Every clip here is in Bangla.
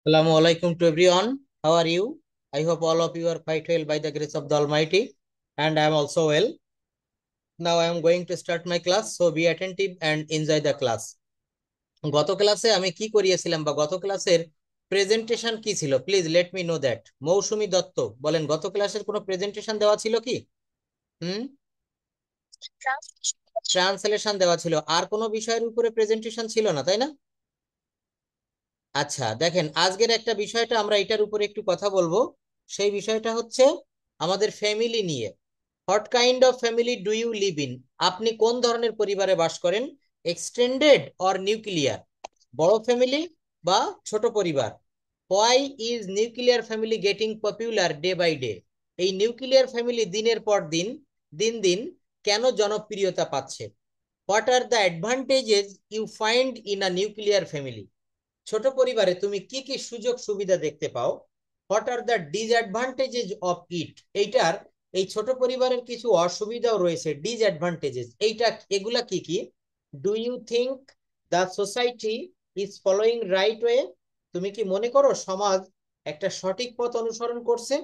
Assalamu alaikum to everyone. How are you? I hope all of you are quite well by the grace of the Almighty, and I am also well. Now I am going to start my class, so be attentive and enjoy the class. গত ক্লাসে আমি কি করিয়েছিলাম বা গত ক্লাসের প্রেজেন্টেশন কি ছিল? Please let me know that. Mousumi Dutta বলেন, গত ক্লাসের কোনো প্রেজেন্টেশন দেওয়া ছিল কি? হুম, ট্রান্সলেশন দেওয়া ছিল, আর কোনো বিষয়ের উপরে প্রেজেন্টেশন ছিল না, তাই না? আচ্ছা দেখেন, আজকের একটা বিষয়টা আমরা এটার উপরে একটু কথা বলবো। সেই বিষয়টা হচ্ছে আমাদের ফ্যামিলি নিয়ে। What kind of family do you live in? আপনি কোন ধরনের পরিবারে বাস করেন? Extended or nuclear? বড় ফ্যামিলি বা ছোট পরিবার? Why is nuclear family getting popular day by day? এই নিউক্লিয়ার ফ্যামিলি দিনের পর দিন দিন দিন কেন জনপ্রিয়তা পাচ্ছে? What are the advantages you find in a nuclear family? ছোট পরিবারে তুমি কি কি সুযোগ সুবিধা দেখতে পাও? What are the disadvantages of it? এইটার, এই ছোট পরিবারের কিছু অসুবিধাও রয়েছে, ডিসঅ্যাডভান্টেজেস। এগুলা কি কি? Do you think the society is following right way? তুমি কি মনে করো সমাজ একটা সঠিক পথ অনুসরণ করছে?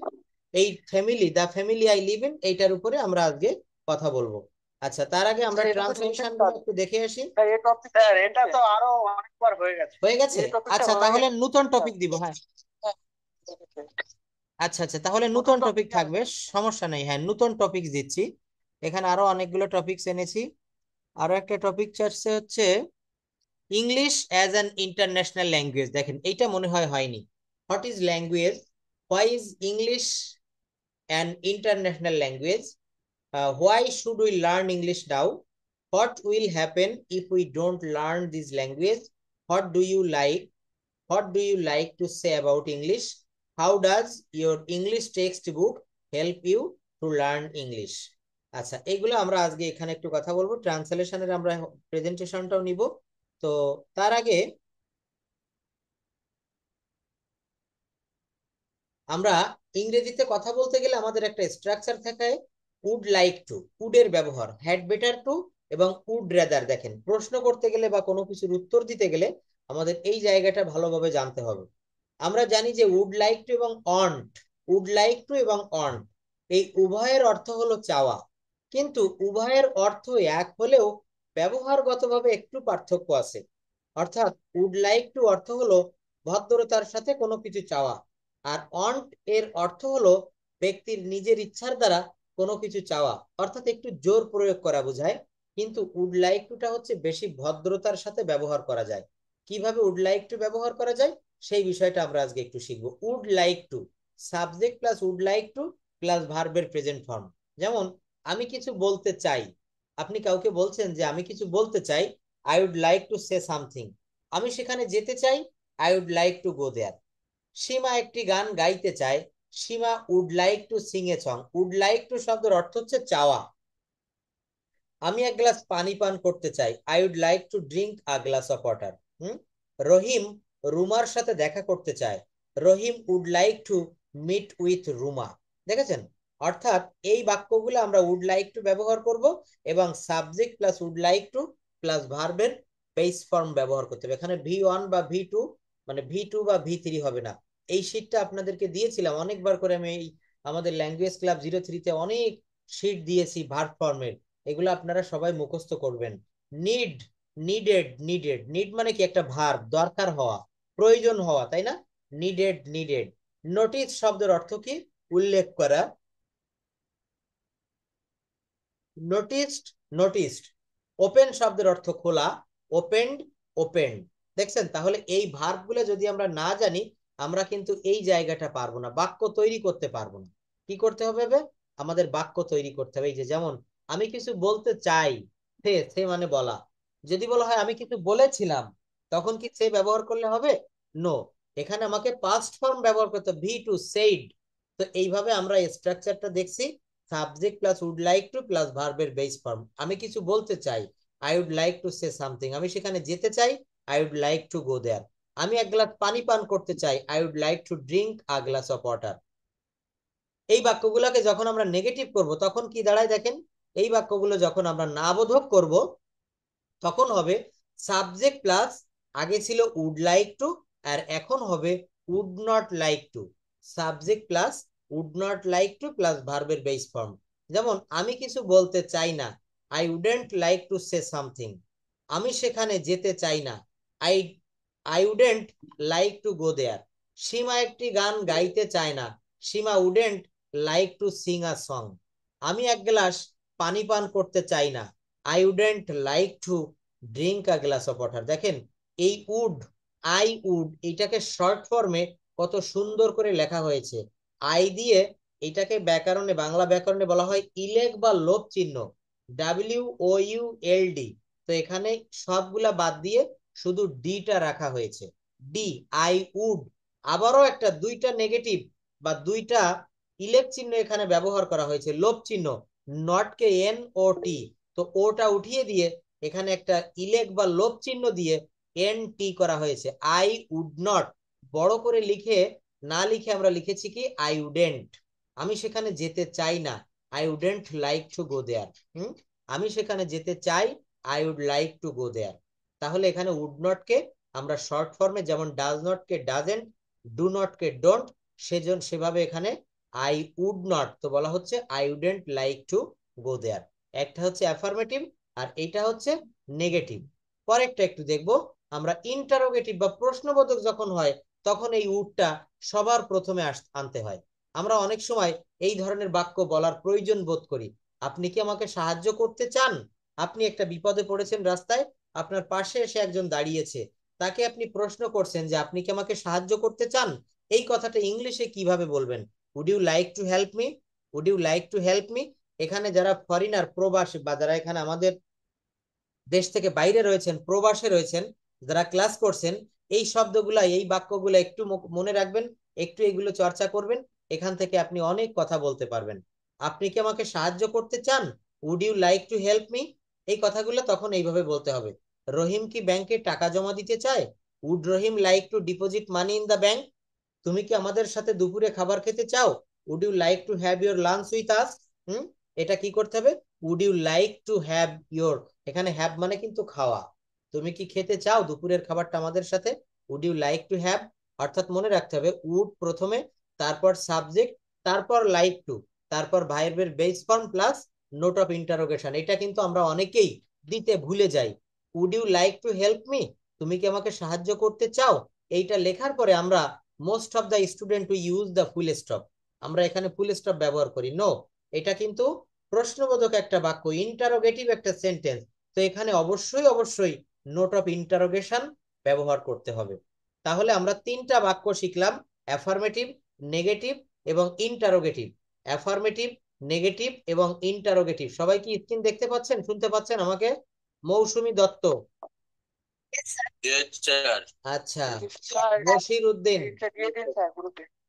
এই family, the family I live in, এইটার উপরে আমরা আজকে কথা বলবো। আচ্ছা, তার আগে আমরা ট্রান্সলেশন একটু দেখে আসি। স্যার, এটা তো আরো অনেকবার হয়ে গেছে। হয়ে গেছে? এই টপিকটা আচ্ছা, হয়ে তাহলে গেছে নতুন স্যার। টপিক দিব। হ্যাঁ, হ্যাঁ, আচ্ছা আচ্ছা, তাহলে নতুন নতুন টপিক টপিক থাকবে, সমস্যা নেই। হ্যাঁ, নতুন টপিক দিচ্ছি। এখানে আরো অনেকগুলো টপিকস এনেছি। আরো একটা টপিক চাচ্ছে হচ্ছে English as an international language. দেখেন, এইটা মনে হয় হয়নি। What is language? Why is English an international language? why should we learn English now? What will happen if we don't learn this language? What do you like? What do you like to say about English? How does your English textbook help you to learn English? আচ্ছা, এগুলো আমরা আজকে এখানে একটু কথা বলবো। ট্রান্সলেশনের আমরা প্রেজেন্টেশনটাও নিব। তো তার আগে আমরা ইংরেজিতে কথা বলতে গেলে আমাদের একটা স্ট্রাকচার থাকে। উড লাইক টু, উডের ব্যবহার, হ্যাড বেটার টু এবং উড রেদার। দেখেন, প্রশ্ন করতে গেলে বা কোনো কিছুর উত্তর দিতে গেলে আমাদের এই জায়গাটা ভালোভাবে জানতে হবে। আমরা জানি যে উড লাইক টু এবং অন্ট, উড লাইক টু এবং অন্ট, এই উভয়ের অর্থ হলো চাওয়া। কিন্তু উভয়ের অর্থ এক হলেও ব্যবহারগতভাবে একটু পার্থক্য আছে। অর্থাৎ উড লাইক টু অর্থ হলো ভদ্রতার সাথে কোনো কিছু চাওয়া, আর অন্ট এর অর্থ হলো ব্যক্তির নিজের ইচ্ছার দ্বারা কোনো কিছু চাওয়া, অর্থাৎ একটু জোর প্রয়োগ করা বোঝায়। কিন্তু উড লাইক টুটা হচ্ছে বেশি ভদ্রতার সাথে ব্যবহার করা যায়। কিভাবে উড লাইক টু ব্যবহার করা যায় সেই বিষয়টা আমরা আজকে একটু শিখবো। Would like to, subject plus would like to plus ভার্বের প্রেজেন্ট ফর্ম। যেমন, আমি কিছু বলতে চাই। আপনি কাউকে বলছেন যে আমি কিছু বলতে চাই, I would like to say something. আমি সেখানে যেতে চাই, I would like to go there. Seema একটি গান গাইতে চায়, Seema would like to sing a song. Would like to শব্দের অর্থ হচ্ছে চাওয়া। আমি এক গ্লাস পানি পান করতে চাই, I would like to drink a glass of water. Rahim রুমার সাথে দেখা করতে চায়, Rahim would like to meet with Ruma. দেখেছেন? অর্থাৎ এই বাক্যগুলো আমরা উড লাইক টু ব্যবহার করব এবং subject plus would like to plus ভার্বের বেস ফর্ম ব্যবহার করতে হবে। এখানে ভি 1 বা ভি 2, মানে ভি 2 বা ভি 3 হবে না। এই শীটটা আপনাদেরকে দিয়েছিলাম অনেকবার করে। আমি এই আমাদের ল্যাঙ্গুয়েজ ক্লাব 03-তে অনেক শীট দিয়েছি ভার্ব ফর্মের। এগুলো আপনারা সবাই মুখস্থ করবেন। নিড, নিডেড, নিডেড, নিড মানে কি? একটা ভার্ব, দরকার হওয়া, প্রয়োজন হওয়া, তাই না? Needed, needed. নোটিস শব্দের অর্থ কি? উল্লেখ করা। Noticed, noticed. ওপেন শব্দের অর্থ খোলা, ওপেনড, ওপেনড। দেখছেন? তাহলে এই ভার্বগুলো যদি আমরা না জানি, আমরা কিন্তু এই জায়গাটা পারবো না, বাক্য তৈরি করতে পারবো না। কি করতে হবে? আমাদের বাক্য তৈরি করতে হবে। এই যে যেমন, আমি কিছু বলতে চাই, সে, সে মানে বলা। যদি বলা হয় আমি কিছু বলেছিলাম, তখন কি সে ব্যবহার করলে হবে? নো, এখানে আমাকে পাস্ট ফর্ম ব্যবহার করতে হবে, ভি 2 সেইড। তো এইভাবে আমরা স্ট্রাকচারটা দেখছি। Subject plus would like to plus ভার্বের বেস ফর্ম। আমি কিছু বলতে চাই, I would like to say something. আমি সেখানে যেতে চাই, I would like to go there. আমি এক গ্লাস পানি পান করতে চাই, I would like to drink a glass of water. এই বাক্যগুলোকে যখন আমরা নেগেটিভ করব তখন কি দাঁড়ায় দেখেন। এই বাক্যগুলো যখন আমরা না বোধক করব তখন হবে সাবজেক্ট প্লাস, আগে ছিল উড লাইক টু আর এখন হবে would not like to, subject plus would not like to plus ভার্বের বেস ফর্ম। যেমন আমি কিছু বলতে চাই না, I wouldn't like to say something. আমি সেখানে যেতে চাই না, I I wouldn't like to go there. Seema একটি গান গাইতে চায় না, Seema wouldn't like to sing a song. আমি এক গ্লাস পানি পান করতে চাই না, I wouldn't like to drink a glass of water. দেখেন এই উড, আই উড, এটাকে শর্ট ফর্মে কত সুন্দর করে লেখা হয়েছে। আই দিয়ে এটাকে ব্যাকরণে, বাংলা ব্যাকরণে বলা হয় ইলেক বা লোপ চিহ্ন, WOULD। তো এখানে সবগুলা বাদ দিয়ে শুধু ডিটা রাখা হয়েছে, ডি, আই উড। আবারও একটা দুইটা নেগেটিভ বা দুইটা ইলেক চিহ্ন এখানে ব্যবহার করা হয়েছে, লোপ চিহ্ন, নট কে NOT। তো ওটা উঠিয়ে দিয়ে এখানে একটা ইলেক বা লোপ চিহ্ন দিয়ে NT করা হয়েছে, আই উড নট। বড় করে লিখে না লিখে আমরা লিখেছি কি আই উডেন্ট, আমি সেখানে যেতে চাই না, I wouldn't like to go there. আমি সেখানে যেতে চাই, I would like to go there. তাহলে এখানে উড নট কে আমরা শর্ট ফর্মে যেমন ডাজ নট কে ডাজেন্ট, ডু নট কে ডোন্ট, সেজন্য সেভাবে এখানে আই উড নট তো বলা হচ্ছে I wouldn't like to go there. একটা হচ্ছে অ্যাফার্মেটিভ আর এইটা হচ্ছে নেগেটিভ। পরেরটা একটু দেখবো আমরা, ইন্টারোগেটিভ বা প্রশ্নবোধক যখন হয় তখন এই উডটা সবার প্রথমে আনতে হয়। আমরা অনেক সময় এই ধরনের বাক্য বলার প্রয়োজন বোধ করি। আপনি কি আমাকে সাহায্য করতে চান? আপনি একটা বিপদে পড়েছেন রাস্তায়, আপনার পাশে এসে একজন দাঁড়িয়েছে, তাকে আপনি প্রশ্ন করছেন যে আপনি কি আমাকে সাহায্য করতে চান। এই কথাটা ইংলিশে কিভাবে বলবেন? Would you like to help me, would you like to help me. এখানে যারা ফরিনার প্রবাসী বা যারা এখানে আমাদের দেশ থেকে বাইরে রয়েছেন, প্রবাসে রয়েছেন, যারা ক্লাস করছেন, এই শব্দগুলা এই বাক্যগুলো একটু মনে রাখবেন, একটু এগুলো চর্চা করবেন, এখান থেকে আপনি অনেক কথা বলতে পারবেন। আপনি কি আমাকে সাহায্য করতে চান, would you like to help me. এই কথাগুলো তখন এইভাবে বলতে হবে। রহিম কি ব্যাংকে টাকা জমা দিতে চায়, would Rahim like to deposit money in the bank. তুমি কি আমাদের সাথে দুপুরে খাবার খেতে চাও, would you like to have your lunch with us. হুম, এটা কি করতে হবে, would you like to have your, এখানে হ্যাভ মানে কিন্তু খাওয়া। তুমি কি খেতে চাও দুপুরের খাবারটা আমাদের সাথে, would you like to have. অর্থাৎ মনে রাখতে হবে উড প্রথমে, তারপর সাবজেক্ট, তারপর লাইক টু, তারপর ভার্বের base form plus note of interrogation. এটা কিন্তু আমরা অনেকেই দিতে ভুলে যাই। Would you like to help me, তুমি কি আমাকে সাহায্য করতে চাও। এইটা লেখার পরে আমরা most of the student we use the full stop, আমরা এখানে ফুল স্টপ ব্যবহার করি। নো, এটা কিন্তু প্রশ্নবোধক একটা বাক্য, ইন্টারোগেটিভ একটা সেন্টেন্স। তো এখানে অবশ্যই অবশ্যই নোট অফ ইন্টারোগেশন ব্যবহার করতে হবে। তাহলে আমরা তিনটা বাক্য শিখলাম, অ্যাফার্মেটিভ, নেগেটিভ এবং ইন্টারোগেটিভ। অ্যাফার্মেটিভ, নেগেটিভ এবং ইন্টারোগেটিভ। সবাই কি স্ক্রিন দেখতে পাচ্ছেন, শুনতে পাচ্ছেন আমাকে? মৌসুমী দত্ত, আচ্ছা, বশির উদ্দিন,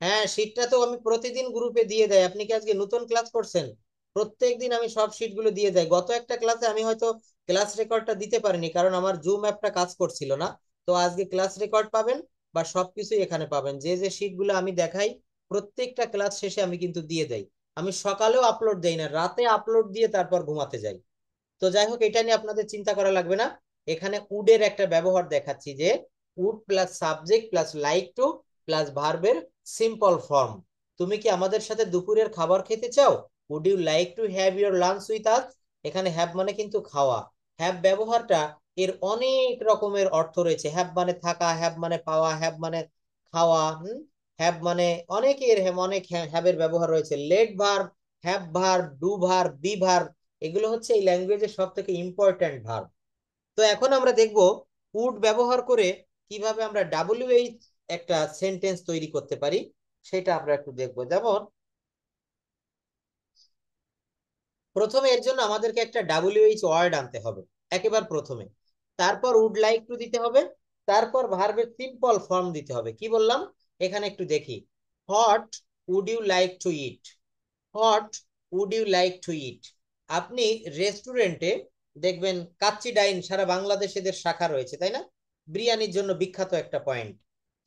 হ্যাঁ শীটটা তো আমি প্রতিদিন গ্রুপে দিয়ে দেয়। আপনি কি আজকে নতুন ক্লাস করছেন? প্রত্যেকদিন আমি সব শিটগুলো দিয়ে যাই। গত একটা ক্লাসে আমি হয়তো ক্লাস রেকর্ডটা দিতে পারিনি কারণ আমার জুম অ্যাপটা কাজ করছিল না। তো আজকে ক্লাস রেকর্ড পাবেন বা সবকিছুই এখানে পাবেন। যে যে শিটগুলো আমি দেখাই প্রত্যেকটা ক্লাস শেষে আমি কিন্তু দিয়ে দেই। আমি সকালেও আপলোড দেই না, রাতে আপলোড দিয়ে তারপর ঘুমাতে যাই। তো যাই হোক, এটা নিয়ে আপনাদের চিন্তা করা লাগবে না। এখানে উডের একটা ব্যবহার দেখাচ্ছি যে would plus subject plus like to plus ভার্বের সিম্পল ফর্ম। তুমি কি আমাদের সাথে দুপুরের খাবার খেতে চাও, would you like to have your lunch with us. এখানে হ্যাভ মানে কিন্তু খাওয়া। হ্যাভ ব্যবহারটা এর অনেক রকমের অর্থ রয়েছে। হ্যাভ মানে থাকা, হ্যাভ মানে পাওয়া, হ্যাভ মানে খাওয়া। হ্যাভ মানে অনেকের অনেক হ্যাভের ব্যবহার রয়েছে। Let verb, have verb, do verb, be verb, এগুলো হচ্ছে এই ল্যাঙ্গুয়েজের সব থেকে ইম্পর্ট্যান্ট ভার্ব। তো এখন আমরা দেখব উড ব্যবহার করে কিভাবে আমরা WH একটা সেন্টেন্স তৈরি করতে পারি, সেটা আমরা একটু দেখব। যেমন প্রথমে এর জন্য আমাদেরকে একটা WH ওয়ার্ড আনতে হবে একেবারে প্রথমে, তারপর উড লাইক টু দিতে হবে, তারপর ভার্বের সিম্পল ফর্ম দিতে হবে। কি বললাম এখানে একটু দেখি, what would you like to eat, what would you like to eat. আপনি রেস্টুরেন্টে দেখবেন, কাচ্চি ডাইন সারা বাংলাদেশে এদের শাখা রয়েছে তাই না, বিরিয়ানির জন্য বিখ্যাত একটা পয়েন্ট।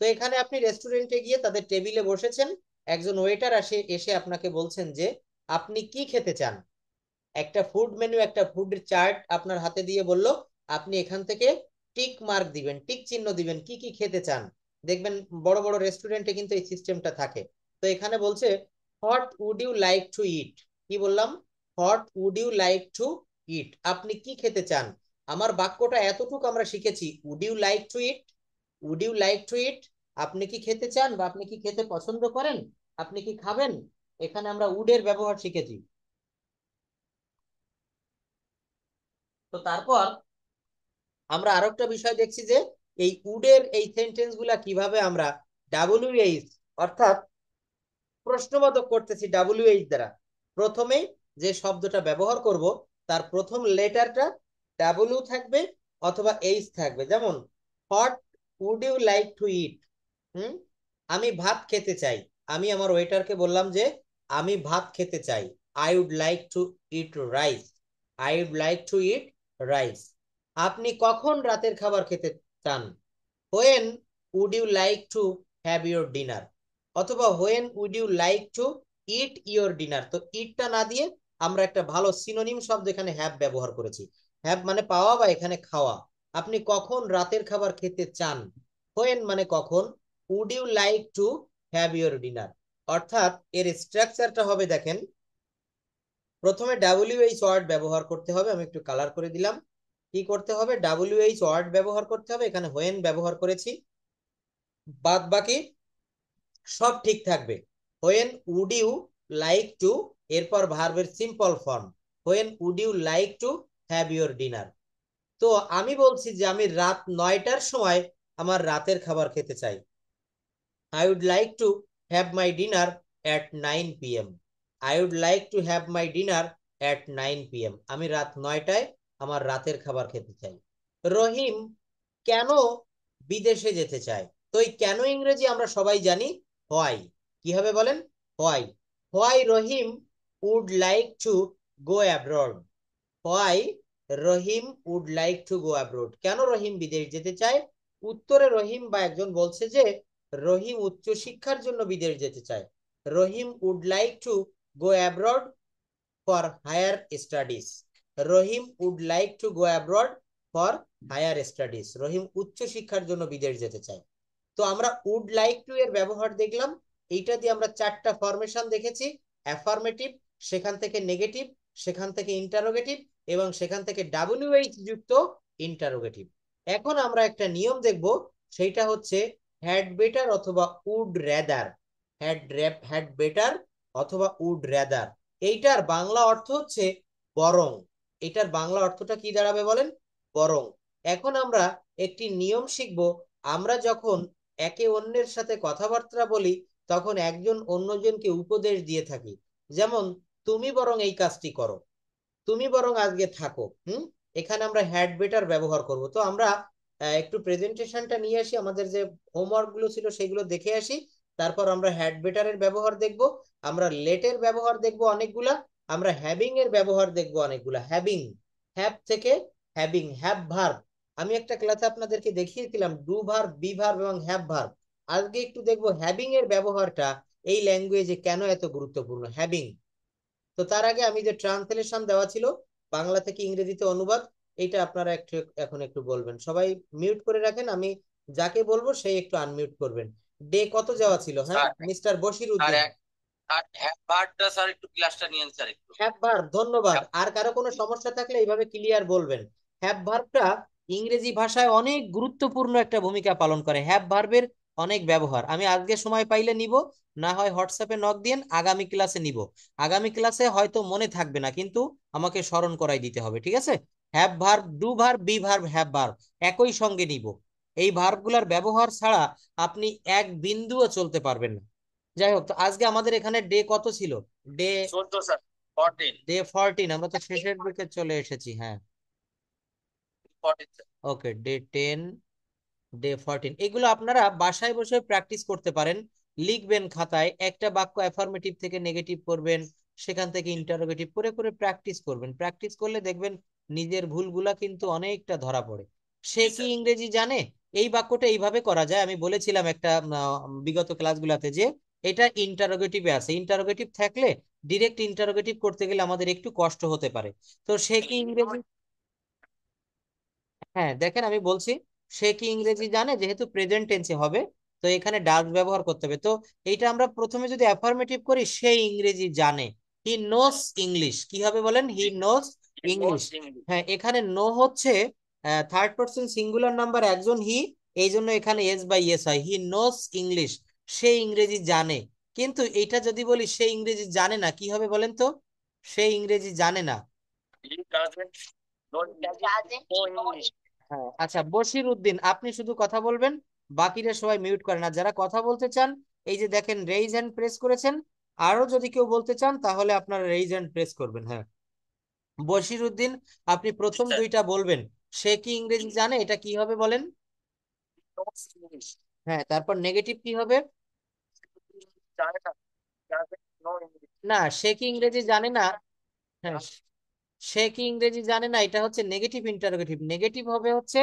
তো এখানে আপনি রেস্টুরেন্টে গিয়ে তাদের টেবিলে বসেছেন, একজন ওয়েটার এসে আপনাকে বলছেন যে আপনি কি খেতে চান। একটা ফুড মেনু, একটা ফুড চার্ট আপনার হাতে দিয়ে বলল আপনি এখান থেকে টিক মার্ক দিবেন, টিক চিহ্ন দিবেন কি কি খেতে চান। দেখবেন বড় বড় রেস্টুরেন্টে কিন্তু এই সিস্টেমটা থাকে। তো এখানে বলছে what would you like to eat, কি বললাম, what would you like to eat, আপনি কি খেতে চান। আমার বাক্যটা এতটুকু আমরা শিখেছি, would you like to eat, would you like to eat, আপনি কি খেতে চান বা আপনি কি খেতে পছন্দ করেন, আপনি কি খাবেন, এখানে আমরা উডের ব্যবহার শিখেছি। তো তারপর আমরা আরো একটা বিষয় দেখছি যে এই উডের এই সেন্টেন্স গুলা কিভাবে আমরা ডাব্লিউএইচ অর্থাৎ প্রশ্নবোধক করতেছি ডাব্লিউএইচ দ্বারা। প্রথমে যে শব্দটা ব্যবহার করব তার প্রথম লেটারটা ডাব্লিউ থাকবে অথবা এইচ থাকবে। যেমন what would you like to eat, হুম, আমি ভাত খেতে চাই। আমি আমার ওয়েটারকে বললাম যে আমি ভাত খেতে চাই, I would like to eat rice, I would like to eat rice. আপনি কখন রাতের খাবার খেতে চান, when would you like to have your dinner, অথবা when would you like to eat your dinner. তো ইটটা না দিয়ে আমরা একটা ভালো সিনোনিম শব্দ এখানে হ্যাভ ব্যবহার করেছি। হ্যাভ মানে পাওয়া বা এখানে খাওয়া। আপনি কখন রাতের খাবার খেতে চান, হোয়েন মানে কখন, would you like to have your dinner. অর্থাৎ এর স্ট্রাকচারটা হবে দেখেন, প্রথমে ডাব্লিউএইচ ওয়ার্ড ব্যবহার করতে হবে, আমি একটু কালার করে দিলাম। কি করতে হবে, ডাব্লিউএইচ ওয়ার্ড ব্যবহার করতে হবে, এখানে হোয়েন ব্যবহার করেছি, বাদ বাকি সব ঠিক থাকবে। When would you like to, এরপর ভার্বের simple form, when would you like to have your dinner. তো আমি বলছি যে আমি রাত 9টার সময় আমার রাতের খাবার খেতে চাই, I would like to have my dinner at 9 p.m. I would like to have my dinner at 9 p.m. আমি রাত 9টায় আমার রাতের খাবার খেতে চাই। রহিম কেন বিদেশে যেতে চায়, তো এই কেন ইংরেজি আমরা সবাই জানি হোয়াই, কি হবে বলেন, why, why Rahim would like to go abroad, why Rahim would like to go abroad, কেন রহিম বিদেশ যেতে চায়। উত্তরে রহিম বা একজন বলছে যে রহিম উচ্চশিক্ষার জন্য বিদেশ যেতে চায়, Rahim would like to go abroad for higher studies, Rahim would like to go abroad for higher studies, Rahim উচ্চশিক্ষার জন্য বিদেশ যেতে চায়। তো আমরা উড লাইক টু এর ব্যবহার দেখলাম, এইটা দিয়ে আমরা 4টা ফরমেশন দেখেছি, অ্যাফার্মেটিভ, সেখান থেকে নেগেটিভ, সেখান থেকে ইন্টারোগেটিভ, এবং সেখান থেকে ডাব্লিউএইচ যুক্ত ইন্টারোগেটিভ। এখন আমরা একটা নিয়ম দেখব, সেইটা হচ্ছে হ্যাড বেটার অথবা উড রেদার, হ্যাড বেটার অথবা উড রেদার, এইটার বাংলা অর্থ হচ্ছে বরং। এটার বাংলা অর্থটা কি দাঁড়াবে বলেন, বরং। এখন আমরা একটি নিয়ম শিখব, আমরা যখন একে অন্যের সাথে কথাবার্তা বলি তখন একজন অন্যজনকে উপদেশ দিয়ে থাকি। যেমন তুমি বরং এই কাজটি করো, তুমি বরং আজকে থাকো, হুম, এখানে আমরা হ্যাড বেটার ব্যবহার করব। তো আমরা একটু প্রেজেন্টেশনটা নিয়ে আসি, আমাদের যে হোমওয়ার্ক গুলো ছিল সেগুলো দেখে আসি, তারপর আমরা হ্যাড বেটারের ব্যবহার দেখব, আমরা লেটের ব্যবহার দেখব অনেকগুলা, আমরা হ্যাভিং এর ব্যবহার দেখব অনেকগুলা। হ্যাভিং, হ্যাভ থেকে হ্যাভিং, হ্যাভ ভার্ব, আমি একটা ক্লাসে আপনাদেরকে দেখিয়েছিলাম ডু ভার্ব, বি ভার্ব এবং হ্যাভ ভার্ব। আজকে একটু দেখবো হ্যাভিং এর ব্যবহারটা এই ল্যাঙ্গুয়েজে কেন এত গুরুত্বপূর্ণ, হ্যাভিং। তো তার আগে আমি যে ট্রান্সলেশন দেওয়া ছিল বাংলা থেকে ইংরেজিতে অনুবাদ, এইটা আপনারা একটু এখন একটু বলবেন, সবাই মিউট করে রাখেন, আমি যাকে বলবো সেই একটু আনমিউট করবেন। ডে কত যাওয়া ছিল, হ্যাঁ sir mister Bashir sir Uddin. আর হ্যাপারটা স্যার একটু ক্লাসটা নিয়েন স্যার একটু। হ্যাভ ভার্ব, ধন্যবাদ। হ্যাপ- আর কারো কোনো সমস্যা থাকলে এইভাবে ক্লিয়ার বলবেন। হ্যাভ ভার্বটা ইংরেজি ভাষায় অনেক গুরুত্বপূর্ণ একটা ভূমিকা পালন করে, হ্যাভ ভার্বের অনেক ব্যবহার আমি আজকে সময় পাইলে নিব, না হয় হোয়াটসঅ্যাপে নক দিন, আগামী ক্লাসে নিব। আগামী ক্লাসে হয়তো মনে থাকবে না কিন্তু আমাকে স্মরণ করাই দিতে হবে, ঠিক আছে। Have verb, do verb, be verb, have verb একই সঙ্গে নিব। এই ভার্বগুলোর ব্যবহার ছাড়া আপনি এক বিন্দুও চলতে পারবেন না। যাই হোক, তো আজকে আমাদের এখানে ডে কত ছিল, ডে 14 স্যার, 14। ডে 14, আমরা তো শেষের দিকে চলে এসেছি, হ্যাঁ। 14 স্যার। ওকে, ডে 10, ডে 14, এগুলো আপনারা বাসায় বসে প্র্যাকটিস করতে পারেন। লিখবেন খাতায়, একটা বাক্য অ্যাফার্মেটিভ থেকে নেগেটিভ করবেন, সেখান থেকে ইন্টারোগেটিভ করে করে প্র্যাকটিস করবেন। প্র্যাকটিস করলে দেখবেন নিজের ভুলগুলা কিন্তু অনেকটা ধরা পড়ে। সে জি কি স্যার। ইংরেজি জানে, এই বাক্যটা এইভাবে করা যায়, আমি বলেছিলাম একটা বিগত ক্লাসগুলোতে যে এটা ইন্টারোগেটিভে আছে, ইন্টারোগেটিভ থাকলে ডিরেক্ট ইন্টারোগেটিভ করতে গেলে আমাদের একটু কষ্ট হতে পারে। তো সে কি ইংরেজি, হ্যাঁ দেখেন আমি বলছি, সে কি ইংরেজি জানে, যেহেতু প্রেজেন্ট টেন্সে হবে তো এখানে ডাজ ব্যবহার করতে হবে। তো এইটা আমরা প্রথমে যদি অ্যাফার্মেটিভ করি, সে ইংরেজি জানে, হি নোস ইংলিশ, কি হবে বলেন? হি নোস ইংলিশ। হ্যাঁ, এখানে নো হচ্ছে থার্ড পারসন সিঙ্গুলার নাম্বার, একজন হি, এই জন্য এখানে এস বাই এস হয়, হি নোস ইংলিশ, সে ইংরেজি জানে। কিন্তু এটা যদি বলি সে ইংরেজি জানে না, কি হবে বলেন তো? সে ইংরেজি জানে না। হ্যাঁ, আচ্ছা বশির উদ্দিন, আপনি শুধু কথা বলবেন, বাকিরা সবাই মিউট করেন। আর যারা কথা বলতে চান, এই যে দেখেন রেইজ হ্যান্ড প্রেস করেছেন, আরো যদি কেউ বলতে চান তাহলে আপনারা রেইজ হ্যান্ড প্রেস করবেন। হ্যাঁ, বশির উদ্দিন, আপনি প্রথম দুইটা বলবেন, সে কি ইংরেজি জানে, এটা কি হবে বলেন? হ্যাঁ, তারপর নেগেটিভ কি হবে? না, সে কি ইংরেজি জানে না। হ্যাঁ, সে কি ইংরেজি জানে না, এটা হচ্ছে নেগেটিভ ইন্টারোগেটিভ। নেগেটিভ হবে হচ্ছে,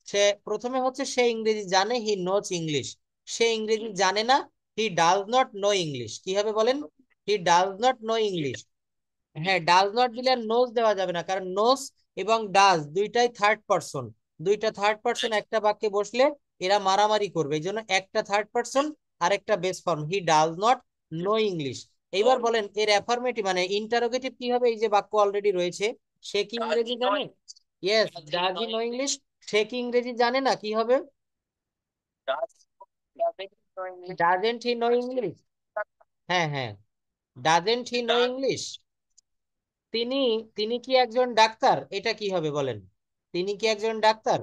সে প্রথমে হচ্ছে সে ইংরেজি জানে, হি নোজ ইংলিশ, সে ইংরেজি জানে না, he does not know English, কি হবে বলেন? He does not know English. হ্যাঁ, ডাজ নট দিলে আর নোজ দেওয়া যাবে না, কারণ নোজ এবং ডাজ দুইটাই থার্ড পারসন, দুইটা থার্ড পারসন একটা বাক্যে বসলে এরা মারামারি করবে, এই জন্য একটা থার্ড পারসন আর একটা base form, he does not know English. এইবার বলেন এর অ্যাফার্মেটিভ মানে ইন্টারোগেটিভ কি হবে? এই যে বাক্য অলরেডি রয়েছে, সে কি ইংরেজি জানে, yes does he know English, সে কি ইংরেজি জানে না, কি হবে? Doesn't he know English. হ্যাঁ হ্যাঁ, ডাজেন্ট হি নো ইংলিশ। তিনি তিনি কি একজন ডাক্তার, এটা কি হবে বলেন? তিনি কি একজন ডাক্তার?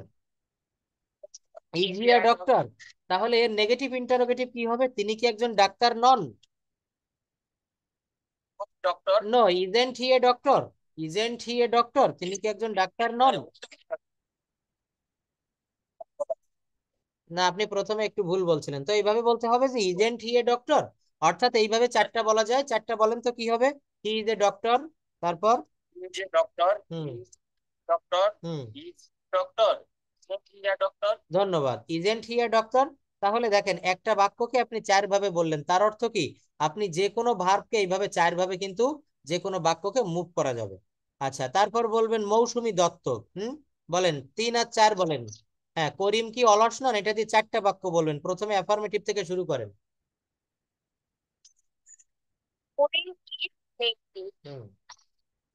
Is he a doctor. তাহলে এর নেগেটিভ ইন্টারোগেটিভ কি হবে? তিনি কি একজন ডাক্তার নন? Doctor. No, isn't he a doctor, isn't he a doctor, তিনি কি একজন ডাক্তার নন? না, আপনি প্রথমে একটু ভুল বলছিলেন, তো এইভাবে বলতে হবে যে ইজেন্ট হি এ ডক্টর, অর্থাৎ এইভাবে চারটা বলা যায়। চারটা বলেন তো কি হবে? হি ইজ এ ডক্টর, তারপর ডক্টর, হুম ডক্টর, হুম ডক্টর, ডক্টর। ধন্যবাদ, ইজেন্ট হি আ ডক্টর। তাহলে দেখেন একটা বাক্যকে আপনি চার ভাবে বললেন, তার অর্থ কি? আপনি যে কোনো ভার্বকে এইভাবে চার ভাবে কিন্তু যে কোনো বাক্যকে মুভ করা যাবে। আচ্ছা, তারপর বলবেন মৌসুমী দত্ত। বলেন, 3 আর 4 বলেন। হ্যাঁ, করিম কি অলস নন, এটা দিয়ে চারটা বাক্য বলবেন, প্রথমে অ্যাফার্মেটিভ থেকে শুরু করেন। Korean is lazy. Hmm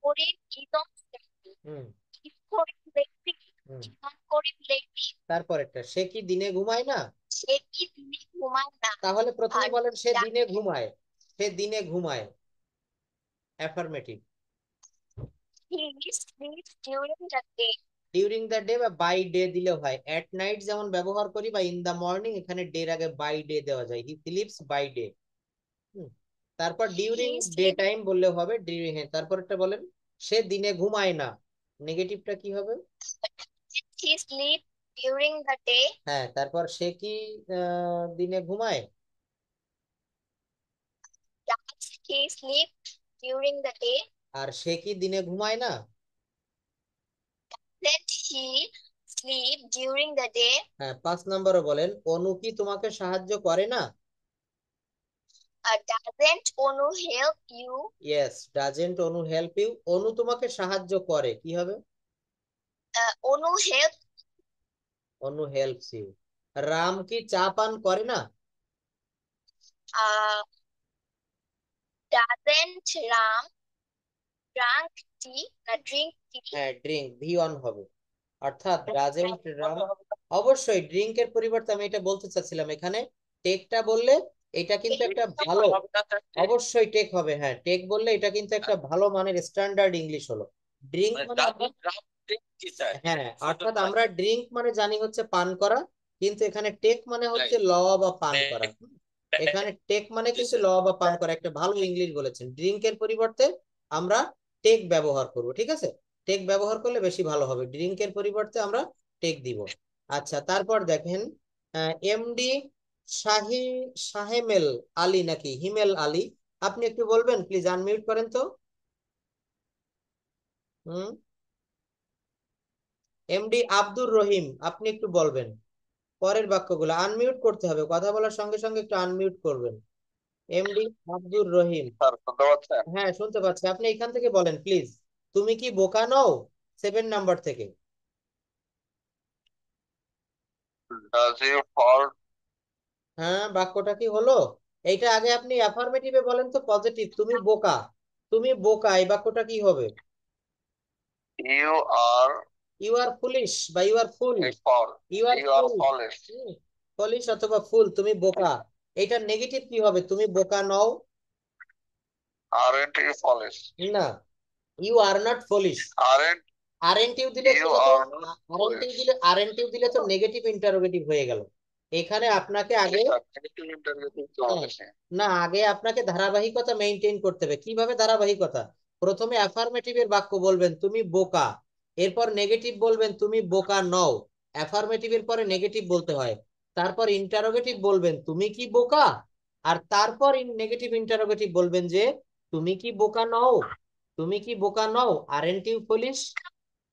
Korean is not lazy. Hmm Is Korean lazy? Hmm Is not Korean lazy. তারপর একটা, সে কি দিনে ঘুমায় না? সে কি দিনে ঘুমায় না? তাহলে প্রথমে আর বলেন সে যা- দিনে ঘুমায়, সে দিনে ঘুমায়, affirmative. he sleeps during the day. During the day বা বাই ডে দিলে হয়, এট নাইট যেমন ব্যবহার করি বা ইন দা মর্নিং, এখানে ডে এর আগে বাই ডে দেওয়া যায়, হি স্লিপস বাই ডে। তারপর during He day sleeps. Time বললে হবে, ডিউরিং। হ্যাঁ, তারপরটা বলেন, সে দিনে ঘুমায় না, নেগেটিভটা কি হবে? He sleeps during the day. হ্যাঁ, তারপর সে কি দিনে ঘুমায়? Does he sleep during the day? আর সে কি দিনে ঘুমায় না? Let he sleep during the day. হ্যাঁ, 5 নম্বরও বলেন, অনু কি তোমাকে সাহায্য করে না? Doesn't Onu help you? Yes, doesn't Anu help you, Anu তোমাকে সাহায্য করে, কি হবে? Onu help. Anu helps you. Ram কি চা পান করে না? Uh, doesn't Ram drink tea? হ্যাঁ, ড্রিঙ্ক, ভি অন হবে, অর্থাৎ ডাজেন্ট রাম। অবশ্যই ড্রিঙ্ক এর পরিবর্তে আমি এটা বলতে চাচ্ছিলাম, এখানে টেকটা বললে এটা কিন্তু একটা ভালো, অবশ্যই টেক হবে। হ্যাঁ, টেক বললে এটা কিন্তু একটা ভালো মানের স্ট্যান্ডার্ড ইংলিশ হলো। ড্রিঙ্ক মানে হ্যাঁ, অর্থাৎ আমরা ড্রিঙ্ক মানে জানি হচ্ছে পান করা, কিন্তু এখানে টেক মানে হচ্ছে ল বা পান করা। এখানে টেক মানে কিন্তু ল বা পান করা, একটা ভালো ইংলিশ বলেছেন। ড্রিঙ্কের পরিবর্তে আমরা টেক ব্যবহার করব, ঠিক আছে? টেক ব্যবহার করলে বেশি ভালো হবে, ড্রিঙ্কের পরিবর্তে আমরা টেক দিব। আচ্ছা, তারপর দেখেন এমডি শাহি শাহেমেল আলী নাকি হিমেল আলী, আপনি একটু বলবেন প্লিজ, আনমিউট করেন তো। হুম এমডি আব্দুর রহিম, আপনি একটু বলবেন পরের বাক্যগুলো, আনমিউট করতে হবে, কথা বলার সঙ্গে সঙ্গে একটু আনমিউট করবেন। এমডি আব্দুর রহিম, স্যার শুনতে পাচ্ছেন? হ্যাঁ শুনতে পাচ্ছি, আপনি এখান থেকে বলেন প্লিজ। তুমি কি বোকা নও, 7 নম্বর থেকে। Does he fall হ্যাঁ, বাক্যটা কি হলো? এইটা আগে আপনি অ্যাফার্মেটিভে বলেন তো, পজিটিভ, তুমি বোকা, তুমি বোকা, এই বাক্যটা কি হবে? You are you are foolish বা you are fool. Fool you are you are fool, foolish foolish অথবা ফুল, তুমি বোকা। এইটার নেগেটিভ কি হবে? তুমি বোকা নও। আরএন্ট ইউ ফলিশ না, you are not foolish. Aren't aren't you দিলে ইউ সেটা তো, are not foolish aren't you দিলে তো নেগেটিভ ইন্টারোগেটিভ হয়ে গেল। এখানে আপনাকে আগে, নেগেটিভ ইন্টারভিউ হ্যাঁ, বলেছে না, আগে আপনাকে ধারাবাহিকতা মেনটেন করতে হবে। কিভাবে ধারাবাহিকতা? প্রথমে অ্যাফার্মেটিভের বাক্য বলবেন তুমি বোকা, এরপর নেগেটিভ বলবেন তুমি বোকা নও। অ্যাফার্মেটিভের পরে নেগেটিভ বলতে হয়, তারপর ইন্টারোগেটিভ বলবেন তুমি কি বোকা, আর তারপর নেগেটিভ ইন্টারোগেটিভ বলবেন যে তুমি কি বোকা নও, তুমি কি বোকা নও, আরএনট ইউ ফুলিশ,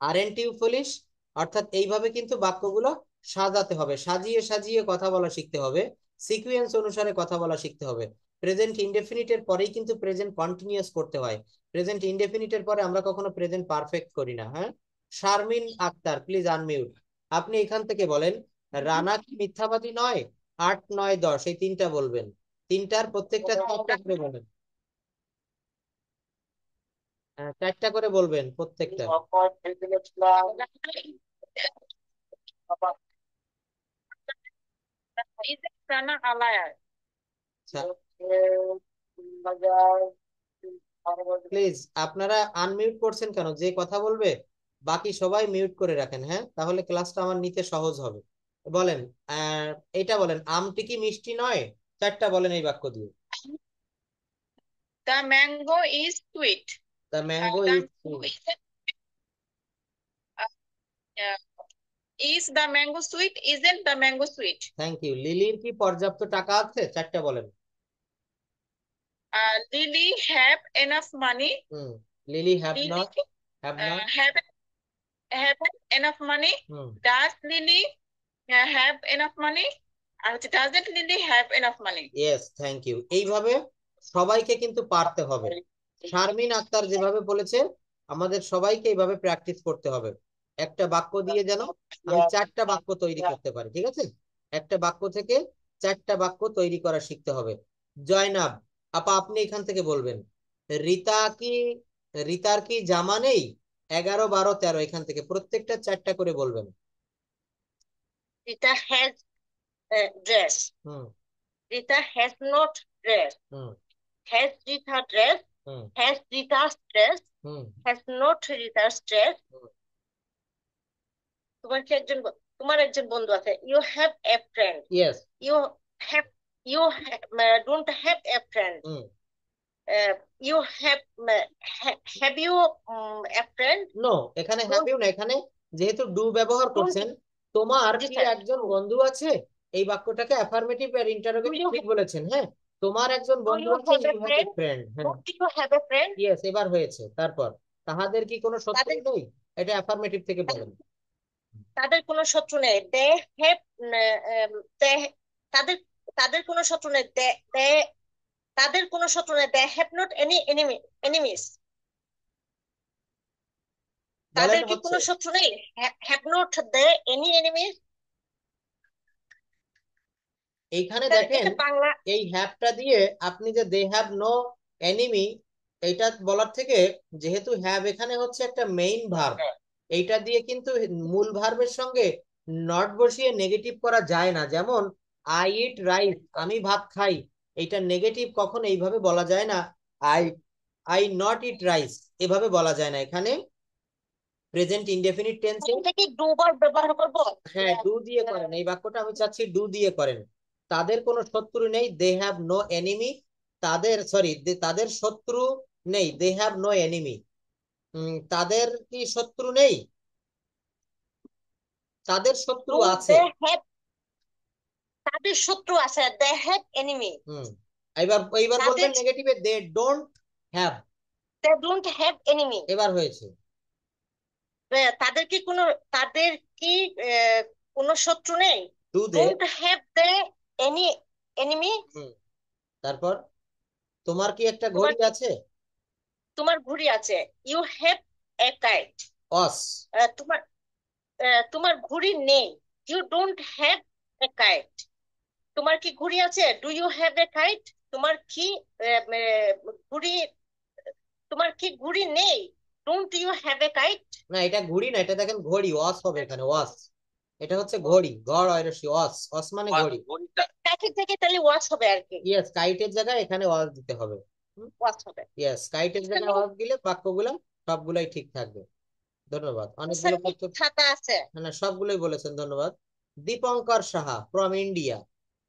আরএনট ইউ ফুলিশ। অর্থাৎ এইভাবে কিন্তু বাক্যগুলো সাজাতে হবে, সাজিয়ে সাজিয়ে কথা বলা শিখতে হবে, সিকুয়েন্স অনুসারে কথা বলা শিখতে হবে। প্রেজেন্ট ইনডেফিনিটের পরেই কিন্তু প্রেজেন্ট কন্টিনিউয়াস করতে হয়। প্রেজেন্ট ইনডেফিনিটের পরে আমরা কখনো প্রেজেন্ট পারফেক্ট করি না। হ্যাঁ, শারমিন আক্তার, প্লিজ আনমিউট। আপনি এখান থেকে বলেন, রানা কি মিথ্যাবাদী নয়? 8, 9, 10 এই তিনটা বলবেন, তিনটার প্রত্যেকটা চারটা করে বলেন। হ্যাঁ, চারটা করে বলবেন প্রত্যেকটা। Isn't Rana a liar? Please আপনারা আনমিউট করছেন কেন? যে কথা বলবে বাকি সবাই মিউট করে রাখেন, হ্যাঁ, তাহলে ক্লাসটা আমার নিতে সহজ হবে। বলেন, আহ এটা বলেন, আমটি কি মিষ্টি নয়? চারটা বলেন এই বাক্য দিয়ে। The mango is sweet. The mango The is, mango is the mango sweet? Isn't the mango sweet? Thank you. লিলির কি পর্যাপ্ত টাকা আছে? চারটা বলেন। Lily have enough money. Hmm, Lily have Lily not, have not. haven't enough money. Hmm, Does Lily have enough money? আর হচ্ছে doesn't Lily have enough money? Yes, thank you. এইভাবে সবাইকে কিন্তু পারতে হবে। শারমিন আক্তার যেভাবে বলেছে, আমাদের সবাইকে এইভাবে প্র্যাকটিস করতে হবে। একটা বাক্য দিয়ে যেন আমি চারটা বাক্য তৈরি করতে পারি, ঠিক আছে? একটা বাক্য থেকে চারটা বাক্য তৈরি করা শিখতে হবে। জয়নাব আপা, আপনি এখান থেকে বলবেন, রিতা কি, রিতার কি জামা নেই? 11, 12, 13 এখান থেকে প্রত্যেকটা চারটা করে বলবেন। Rita has a dress. Hmm, Rita has not dress. Hmm, Has Rita dress? Hmm, Has Rita's dress? Hmm, Has not Rita's dress? হুম। তোমার একজন বন্ধু আছে। You have a friend. Yes. You have don't have a friend. Hmm, You have you a friend? No, এখানে হ্যাভ ইউ না, এখানে যেহেতু ডু ব্যবহার করছেন, তোমার জি কি স্যার। একজন বন্ধু আছে? এই বাক্যটাকে অ্যাফার্মেটিভ আর ইন্টারোগেটিভ ঠিক বলেছেন। হ্যাঁ, তোমার একজন Do বন্ধু you আছে, have you a have a friend? Friend. হ্যাঁ, Don't you have a friend? Yes, এবার হয়েছে। তারপর তাহাদের কি কোনো শত্রু তাদের নেই? এটা অ্যাফার্মেটিভ থেকে বলেন। তাদের কোনো শত্রু নেই। They have they তাদের তাদের কোনো শত্রু নেই। তাদের কোনো শত্রু নেই। They have not any enemies. বলেন তাদের কি হচ্ছে, কোনো শত্রু নেই? Have not they any enemies? এইখানে স্যার, দেখেন, এটা বাংলা। এই হ্যাভটা দিয়ে আপনি যে দে হ্যাভ নো এনিমি, এইটা বলার থেকে, যেহেতু হ্যাভ এখানে হচ্ছে একটা মেইন ভার্ব, এইটা দিয়ে কিন্তু মূল ভার্বের সঙ্গে নট বসিয়ে নেগেটিভ করা যায় না। যেমন আই ইট রাইস, আমি ভাত খাই, এইটা নেগেটিভ কখন এইভাবে বলা যায় না। I I not eat rice এভাবে বলা যায় না। এখানে প্রেজেন্ট ইনডেফিনিট টেন্সে, এটা কি do verb ব্যবহার করব? হ্যাঁ, ডু দিয়ে করেন। এই বাক্যটা আমি চাচ্ছি ডু দিয়ে করেন। তাদের কোনো শত্রু নেই, দে হ্যাভ নো এনিমি। তাদের, সরি, তাদের শত্রু নেই, দে হ্যাভ নো এনিমি। তাদের কি শত্রু নেই? তাদের শত্রু Do আছে। they have তাদের শত্রু আছে। They have enemy. হুম, এইবার এইবার তাদের বলবেন নেগেটিভে, they don't have. they don't have enemy. এবার হয়েছে। তাদের কি কোনো তাদের কি কোনো শত্রু নেই? Do they. Don't have they any enemy? তারপর তোমার কি একটা তোমার ঘড়ি আছে? তোমার ঘড়ি আছে। You have a kite. অস। তোমার তোমার ঘড়ি নেই। You don't have a kite. তোমার কি ঘুড়ি আছে? Do you have a kite? তোমার কি ঘুড়ি, তোমার কি ঘুড়ি নেই? Don't you have a kite? না, এটা ঘুড়ি না, এটা দেখেন ঘড়ি, ওয়াস হবে এখানে, ওয়াস। এটা হচ্ছে ঘড়ি, গড় অয়রসি, ওয়াস, ওয়াস মানে ঘড়ি। ঘড়িটা কাইটের থেকে তাহলে ওয়াচ হবে আর কি, ইয়েস, কাইটের জায়গায় এখানে ওয়াস দিতে হবে। ওয়াচ হবে। ইয়েস, কাইটের জায়গায় ওয়াস দিলে বাক্যগুলো সবগুলাই ঠিক থাকবে। ধন্যবাদ, অনেকগুলো স্যার বাক্য। ছাতা আছে। না, সবগুলোই বলেছেন, ধন্যবাদ। Dipankar Saha from India.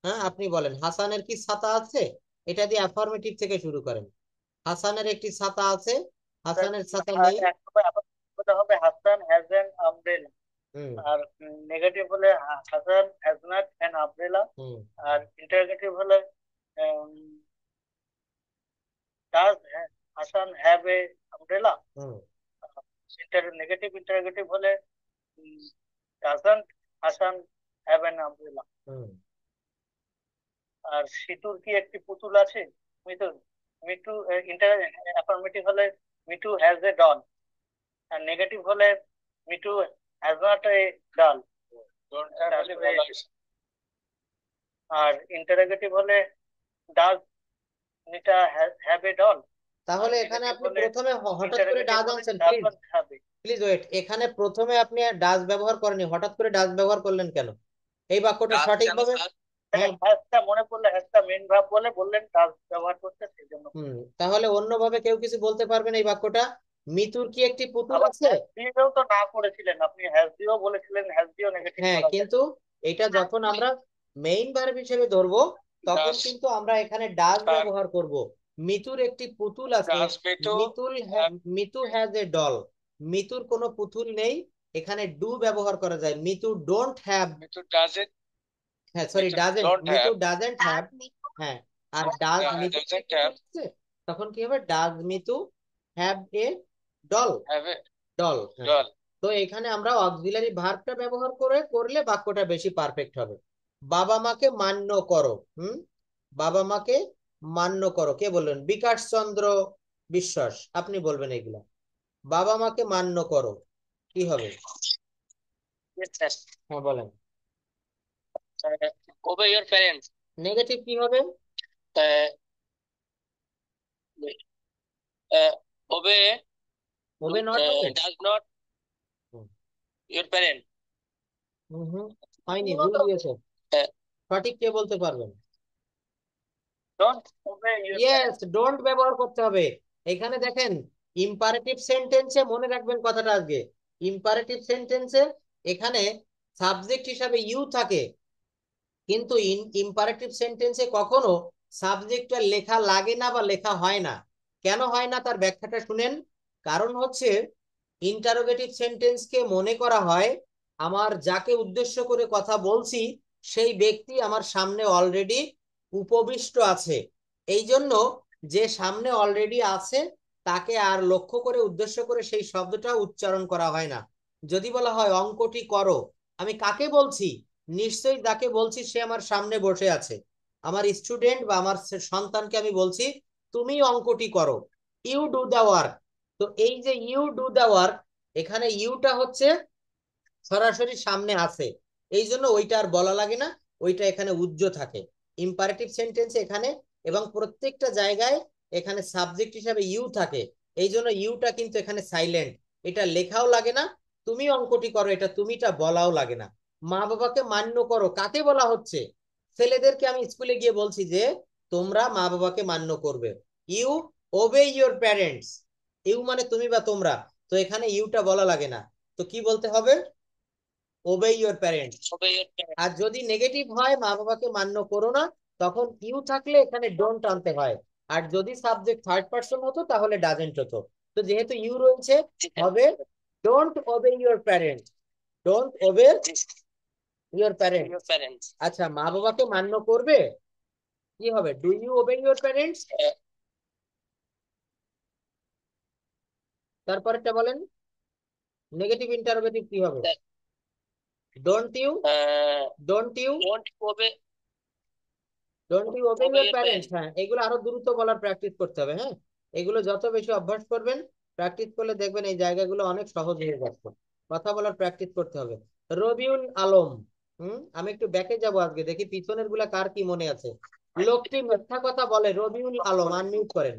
হ্যাঁ, আপনি বলেন হাসানের কি ছাতা আছে? এটা দিয়ে অ্যাফার্মেটিভ থেকে শুরু করেন। হাসানের একটি ছাতা আছে, হাসানের ছাতা নেই। হবে হাসান হ্যাজ অ্যান আমব্রেলা। হুম আর নেগেটিভ হলে Hasan has not an umbrella. হুম আর ইন্টারোগেটিভ হলে does Hasan have a umbrella. হুম নেগেটিভ ইন্টারোগেটিভ হলে doesn't Hasan have an umbrella. হুম আর সিতুর কি একটি পুতুল আছে? মিতু মিটু অ্যাফার্মেটিভ হলে মিটু হ্যাজ এ ডল। আর নেগেটিভ হলে Mitu has not a doll. আর ইন্টারোগেটিভ হলে does Mita have a doll. তাহলে এখানে আপনি প্রথমে হঠাৎ করে ডাজ আনছেন, প্লিজ প্লিজ ওয়েট। এখানে প্রথমে আপনি ডাজ ব্যবহার করেনি, হঠাৎ করে ডাজ ব্যবহার করলেন কেন? এই বাক্যটা সঠিকভাবে, হ্যাঁ, হ্যাজটা মনে পড়লে হ্যাজটা মেন ভার্ব বলে বললেন ডাজ ব্যবহার করতে, সেই জন্য। তাহলে অন্যভাবে কেউ কিছু বলতে পারবেন এই বাক্যটা? মিতুর কি একটি পুতুল আবার আছে? হ্যাজ দিয়েও তো না করেছিলেন আপনি, হ্যাজ দিয়েও বলেছিলেন, হ্যাজ দিয়েও নেগেটিভ হ্যাঁ, করা যায়। কিন্তু এটা যখন আমরা মেইন ভার্ব হিসেবে ধরবো তখন Does- কিন্তু আমরা এখানে ডাজ আর- ব্যবহার করব। মিতুর একটি পুতুল আছে, Does Mitu Mitu has a doll. মিতুর কোনো পুতুল নেই, এখানে ডু ব্যবহার করা যায়। Mitu don't have, Mitu doesn't হ্যাঁ sorry Mitu doesn't, don't Mitu have doesn't have. Does Mitu হ্যাঁ, আর ডাজ মিতু doesn't have তখন কি হবে? Does Mitu have a doll, have a doll. doll. তো এখানে আমরা অক্সিলারি ভার্বটা ব্যবহার করলে বাক্যটা বেশি পারফেক্ট হবে। বাবা মাকে মান্য করো। বাবা মাকে মান্য করো, কে বলবেন? বিকাশ চন্দ্র বিশ্বাস, আপনি বলবেন এগুলা। বাবা মাকে মান্য করো কি হবে? হ্যাঁ বলেন। Obey your parents. নেগেটিভ কি হবে? Uh, obey হবে নট হবে? does not hmm. your parent. হুম হয়নি, ভুল দিয়েছে। হ্যাঁ। সঠিক কে বলতে পারবেন? Don't obey your yes, don't ব্যবহার করতে হবে। এখানে দেখেন ইম্পারেটিভ সেন্টেন্সে, মনে রাখবেন কথাটা আজকে, ইম্পারেটিভ সেন্টেন্সে এখানে সাবজেক্ট হিসাবে ইউ থাকে, কিন্তু ইম্পারেটিভ সেন্টেন্সে কখনো সাবজেক্টটা লেখা লাগে না বা লেখা হয় না। কেন হয় না তার ব্যাখ্যাটা শুনেন। কারণ হচ্ছে ইন্টারোগেটিভ সেন্টেন্সকে মনে করা হয় আমার যাকে উদ্দেশ্য করে কথা বলছি সেই ব্যক্তি আমার সামনে অলরেডি উপবিষ্ট আছে। এই জন্য যে সামনে অলরেডি আছে তাকে আর লক্ষ্য করে উদ্দেশ্য করে সেই শব্দটা উচ্চারণ করা হয় না। যদি বলা হয় অঙ্কটি করো, আমি কাকে বলছি? নিশ্চয়ই যাকে বলছি সে আমার সামনে বসে আছে, আমার স্টুডেন্ট বা আমার সন্তানকে আমি বলছি তুমি অঙ্কটি করো, ইউ ডু দ্য ওয়ার্ক। তো এই যে ইউ ডু দ্য ওয়ার্ক, এখানে ইউটা হচ্ছে সরাসরি সামনে আছে, এই জন্য ওইটা আর বলা লাগে না, ওইটা এখানে উজ্জ্ব থাকে ইম্পারেটিভ সেন্টেন্সে এখানে। এবং প্রত্যেকটা জায়গায় এখানে সাবজেক্ট হিসাবে ইউ থাকে, এই জন্য ইউটা কিন্তু এখানে সাইলেন্ট, এটা লেখাও লাগে না। তুমি অঙ্কটি করো, এটা তুমিটা বলাও লাগে না। মা বাবাকে মান্য করো, কাকে বলা হচ্ছে? ছেলেদেরকে আমি স্কুলে গিয়ে বলছি যে তোমরা মা বাবাকে মান্য করবে। You obey your parents, you মানে তুমি বা তোমরা, তো এখানে ইউটা বলা লাগে না। তো কি বলতে হবে? Obey your parents. Obey your parents. আর যদি নেগেটিভ হয় মা বাবাকে মান্য করো না, তখন ইউ থাকলে এখানে ডোন্ট আনতে হয়। আর যদি সাবজেক্ট থার্ড পারসন হতো তাহলে ডাজেন্ট হতো। তো যেহেতু ইউ রয়েছে হবে don't obey your parents, don't obey your parents. Your parents. আচ্ছা, মা বাবাকে মান্য করবে কি হবে? Do you obey your parents. তারপরেরটা বলেন, নেগেটিভ ইন্টারোগেটিভ কি হবে? Don't you, don't you, Don't obey don't you obey Obey your your parents. হ্যাঁ, এগুলো আরো দ্রুত বলার প্র্যাকটিস করতে হবে। হ্যাঁ, এগুলো যত বেশি অভ্যাস করবেন, প্র্যাকটিস করলে দেখবেন এই জায়গাগুলো অনেক সহজ হয়ে যাচ্ছে। কথা বলার প্র্যাকটিস করতে হবে। রবিউল আলম, আমি একটু ব্যাকে যাব আজকে, দেখি পিছনের গুলা কার কি মনে আছে। লোকটি মিথ্যা কথা বলে। রবিউল আলম, আনমিউট করেন,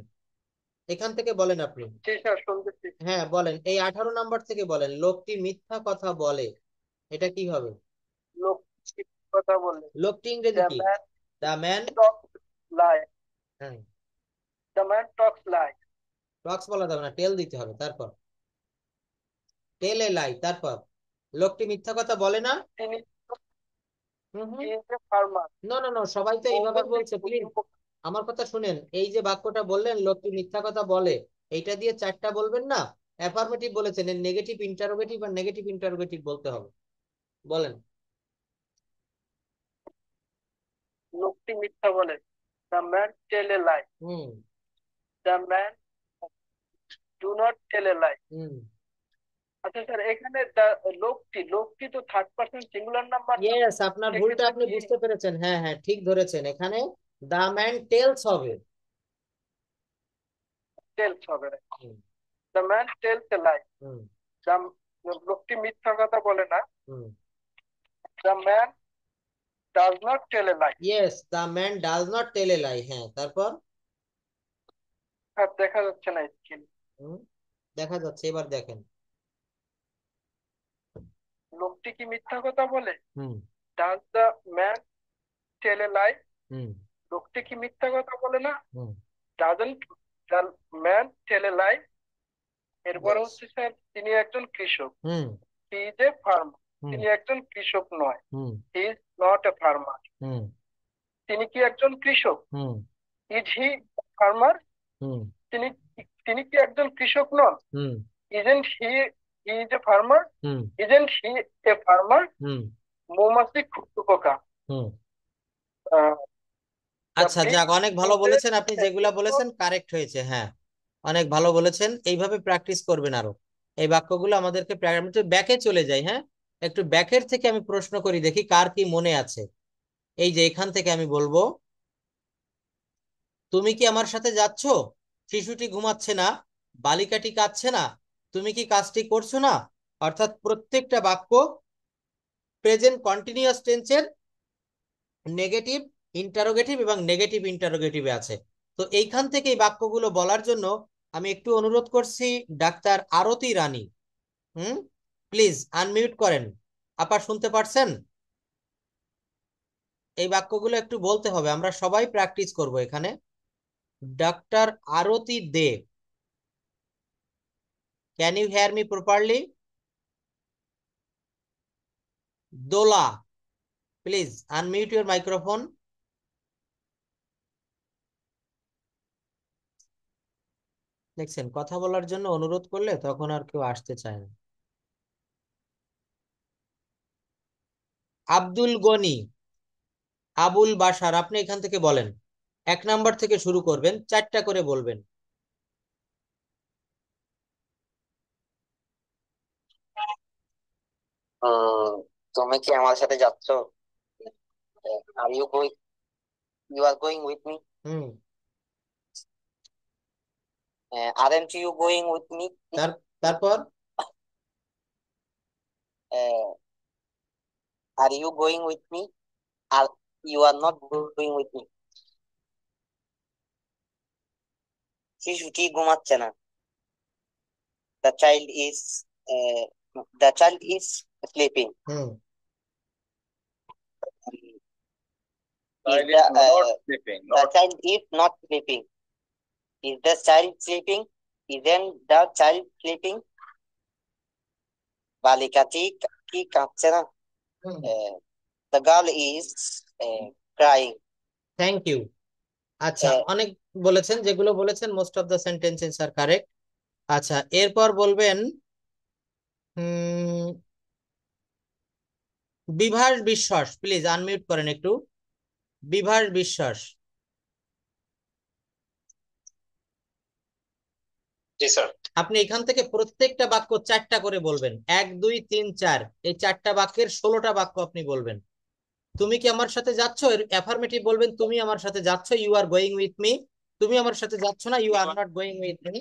এখান থেকে বলেন আপনি। জি স্যার, শুনতেছি। হ্যাঁ বলেন, এই 18 নাম্বার থেকে বলেন, লোকটি মিথ্যা কথা বলে, এটা কি হবে? লোক কথা বলে, লোকটি ইংরেজি দ্য কি? ম্যান দা ম্যান। টক্স লাই, হ্যাঁ, দ্য ম্যান টক্স লাই। টক্স বলা যাবে না, টেল দিতে হবে। তারপর টেল এ লাই। তারপর লোকটি মিথ্যা কথা বলে না। তিনি হুম হুম। Is a farmer. না না না, সবাই তো এইভাবে বলছে, প্লিজ আমার কথা শুনেন। এই যে বাক্যটা বললেন, লোকটি মিথ্যা কথা বলে, এইটা দিয়ে 4টা বলবেন না। অ্যাফার্মেটিভ বলেছেন, এর নেগেটিভ ইন্টারোগেটিভ আর নেগেটিভ ইন্টারোগেটিভ বলতে হবে। বলেন। লোকটি মিথ্যা বলে, the man tell a lie, hmm the man do not tell a lie. হুম। আচ্ছা স্যার, এখানে লোকটি লোকটি তো third person singular number, yes, আপনার ভুলটা সেক্ষেত্রে আপনি কি বুঝতে পেরেছেন। হ্যাঁ হ্যাঁ, ঠিক ধরেছেন। এখানে দা ম্যান টেলস হবে। টেলস হবে না? হুম the man tells a lie, হুম লোকটি মিথ্যা কথা বলে না। হুম। The man does not tell a lie. Yes, the man does not tell a lie. হ্যাঁ, তারপর আর দেখা যাচ্ছে না স্ক্রিন। হুম, দেখা যাচ্ছে, এবার দেখেন। লোকটি কি মিথ্যা কথা বলে? হুম does the man tell a lie? হুম লোকটি কি মিথ্যা কথা বলে না? হুম। Doesn't the man tell a লাই? এরপরে ইয়েস। হচ্ছে স্যার, তিনি একজন কৃষক। হুম হি ইজ এ ফার্মার। হুম তিনি একজন কৃষক নয়। Hmm he is not a farmer. হুম তিনি কি একজন কৃষক? হুম ইজ হি ফার্মার? হুম তিনি তিনি কি একজন কৃষক নন? Hmm isn't he he is a farmer? Hmm isn't he a farmer? হুম মৌমাছি ক্ষুদ্র পোকা। হুম। আহ, the আচ্ছা bee যাক, অনেক ভালো uses বলেছেন আপনি, a যেগুলা বলেছেন কারেক্ট হয়েছে। হ্যাঁ, অনেক ভালো বলেছেন। এইভাবে প্র্যাকটিস করবেন আরো। এই বাক্যগুলো আমাদেরকে ব্যাকে চলে যাই। হ্যাঁ, একটু ব্যাকের থেকে আমি প্রশ্ন করি, দেখি কার কি মনে আছে। এই যে এখান থেকে আমি বলবো, তুমি কি আমার সাথে যাচ্ছ? শিশুটি ঘুমাচ্ছে না, বালিকাটি কাঁদছে না, তুমি কি কাজটি করছো না? অর্থাৎ প্রত্যেকটা বাক্য প্রেজেন্ট কন্টিনিউয়াস টেন্সের নেগেটিভ ইন্টারোগেটিভ এবং নেগেটিভ ইন্টারোগেটিভে আছে। তো এইখান থেকে এই বাক্যগুলো বলার জন্য আমি একটু অনুরোধ করছি doctor Arati Rani. Please unmute করেন। আপা শুনতে পারছেন? এই বাক্যগুলো একটু বলতে হবে, আমরা সবাই প্র্যাকটিস করব এখানে। Doctor Arati Dey, can you hear me properly? Dola, please unmute your microphone. দেখছেন, কথা বলার জন্য অনুরোধ করলে তখন আর কেউ আসতে চায় না। আব্দুল গনি, আবুল বাশার, আপনি এখান থেকে বলেন। 1 নাম্বার থেকে শুরু করবেন, 4টা করে বলবেন। তুমি কি আমার সাথে যাচ্ছ? Are you going, you are going with me? Hmm. Aren't you going with me? তারপর are you going with me? Are you are not going with me? শিশুটি ঘুমাচ্ছে না, the child is the child is sleeping. Hmm Is the child is not sleeping? Is the child sleeping? Isn't the child sleeping? বালিকাটি কি কাঁদছে না? Hmm. The girl is crying. Thank you. আচ্ছা, অনেক বলেছেন, যেগুলো বলেছেন most of the sentences are correct. আচ্ছা, এরপর বলবেন বিভাস বিশ্বাস, প্লিজ আনমিউট করেন একটু। বিভাস বিশ্বাস, জি স্যার। আপনি এখান থেকে প্রত্যেকটা বাক্য 4টা করে বলবেন। 1 2 3 4, এই 4টা বাক্যের 16টা বাক্য আপনি বলবেন। তুমি কি আমার সাথে যাচ্ছ, এর অ্যাফার্মেটিভ বলবেন, তুমি আমার সাথে যাচ্ছ, you are going with me. তুমি আমার সাথে যাচ্ছ না, you are not going with me.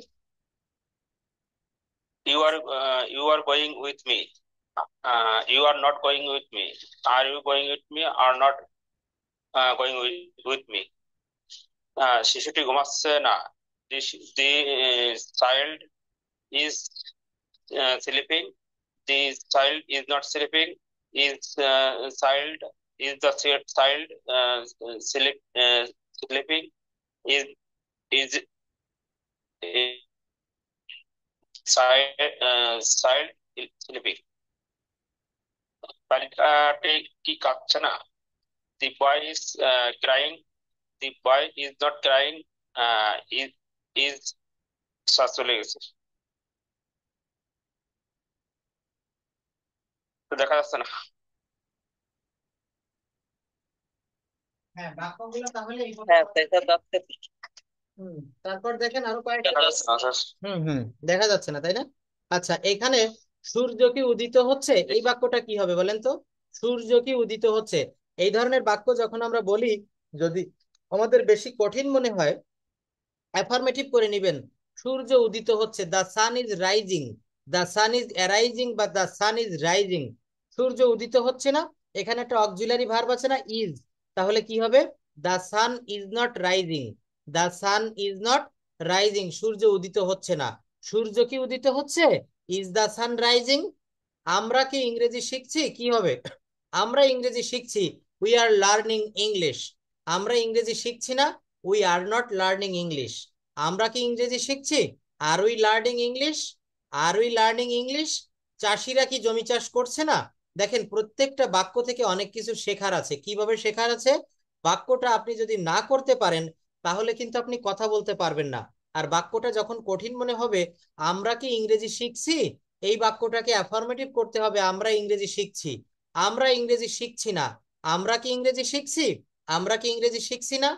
You are going with me. You are not going with me. Are you going with me or not going with me? শিশুটি ঘুমাচ্ছে না। The child is sleeping. The child is not sleeping. Is child is the child sleeping? Is child sleeping? বালিকাটি কি কাঁদছে না? The boy is crying. The boy is not crying. Is চলে গেছে। তো দেখা যাচ্ছে না। হ্যাঁ, বাক্যগুলো তাহলে এইভাবে হ্যাঁ দেখা যাচ্ছে। তারপর দেখেন আরো কয়েকটা দেখা যাচ্ছে না স্যার। দেখা যাচ্ছে না, তাই না? আচ্ছা, এখানে সূর্য কি উদিত হচ্ছে, এই বাক্যটা কি হবে বলেন তো? সূর্য কি উদিত হচ্ছে, এই ধরনের বাক্য যখন আমরা বলি, যদি আমাদের বেশি কঠিন মনে হয়, অ্যাফার্মেটিভ করে নিবেন। সূর্য উদিত হচ্ছে, the sun is rising, the sun is arising বা দ্য সান ইজ রাইজিং। সূর্য উদিত হচ্ছে না, এখানে একটা অক্সিলারি ভার্ব আছে না, ইজ, তাহলে কি হবে? The sun is not rising, the sun is not rising, সূর্য উদিত হচ্ছে না। সূর্য কি উদিত হচ্ছে? Is the sun rising? আমরা কি ইংরেজি শিখছি? কি হবে? আমরা ইংরেজি শিখছি, উই আর লার্নিং ইংলিশ। আমরা ইংরেজি শিখছি না, we are not learning English. আমরা কি ইংরেজি শিখছি? Are we learning English? Are we learning English? চাষিরা কি জমি চাষ করছে না? দেখেন, প্রত্যেকটা বাক্য থেকে অনেক কিছু শেখার আছে। কিভাবে শেখার আছে? বাক্যটা আপনি যদি না করতে পারেন, তাহলে কিন্তু আপনি কথা বলতে পারবেন না। আর বাক্যটা যখন কঠিন মনে হবে, আমরা কি ইংরেজি শিখছি, এই বাক্যটাকে অ্যাফার্মেটিভ করতে হবে, আমরা ইংরেজি শিখছি। আমরা ইংরেজি শিখছি না, আমরা কি ইংরেজি শিখছি? আমরা কি ইংরেজি শিখছি না?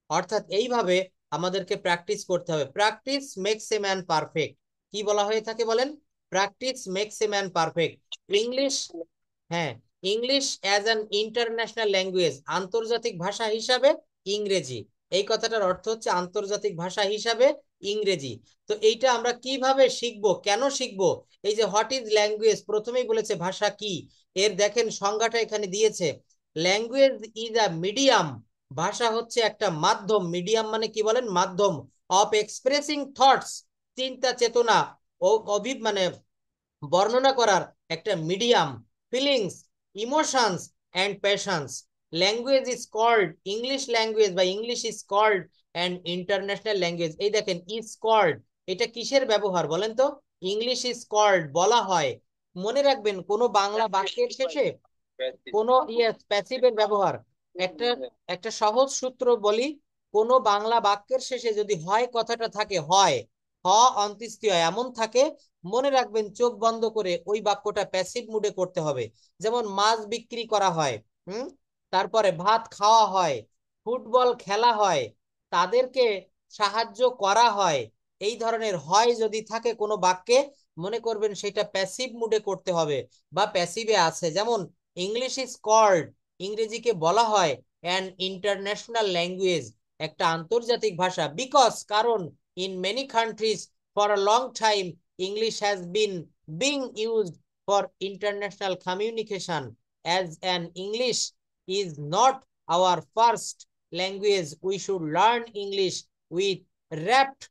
অর্থাৎ এইভাবে আমাদেরকে প্র্যাকটিস করতে হবে। Practice makes a man perfect. কি বলা হয়ে থাকে বলেন? Practice makes a man perfect. English, হ্যাঁ, English as an international language, আন্তর্জাতিক ভাষা হিসাবে ইংরেজি। এই কথাটার অর্থ হচ্ছে আন্তর্জাতিক ভাষা হিসাবে ইংরেজি। তো এইটা আমরা কিভাবে শিখবো, কেন শিখবো? এই যে হোয়াট ইজ ল্যাঙ্গুয়েজ, প্রথমেই বলেছে ভাষা কি, এর দেখেন সংজ্ঞাটা এখানে দিয়েছে। ল্যাঙ্গুয়েজ ইজ আ মিডিয়াম, ভাষা হচ্ছে একটা মাধ্যম। মিডিয়াম মানে কি বলেন? মাধ্যম। অফ এক্সপ্রেসিং থটস, চিন্তা চেতনা ও মানে বর্ণনা করার একটা medium. Feelings, emotions and passions. Language is called, English language বা English is called and international language. এই দেখেন, ইজ কল্ড, এটা কিসের ব্যবহার বলেন তো? ইংলিশ ইজ কল্ড, বলা হয়। মনে রাখবেন, কোন বাংলা বাক্যের শেষে কোন প্যাসিভের ব্যবহার, একটা একটা সহজ সূত্র বলি, কোন বাংলা বাক্যের শেষে যদি হয় কথাটা থাকে, হয় হ অন্ত্যেষ্টি হয় এমন থাকে, মনে রাখবেন চোখ বন্ধ করে ওই বাক্যটা প্যাসিভ মুডে করতে হবে। যেমন মাছ বিক্রি করা হয়, তারপরে ভাত খাওয়া হয়, ফুটবল খেলা হয়, তাদেরকে সাহায্য করা হয়। এই ধরনের হয় যদি থাকে কোনো বাক্যে, মনে করবেন সেটা প্যাসিভ মুডে করতে হবে বা প্যাসিভে আছে। যেমন ইংলিশ ইজ কল্ড, ইংরেজিকে বলা হয় অ্যান ইন্টারন্যাশনাল ল্যাঙ্গুয়েজ, একটা আন্তর্জাতিক ভাষা। বিকজ, কারণ, in many countries for a long time English has been being used for international communication, as an English is not our first language, we should learn English with rapt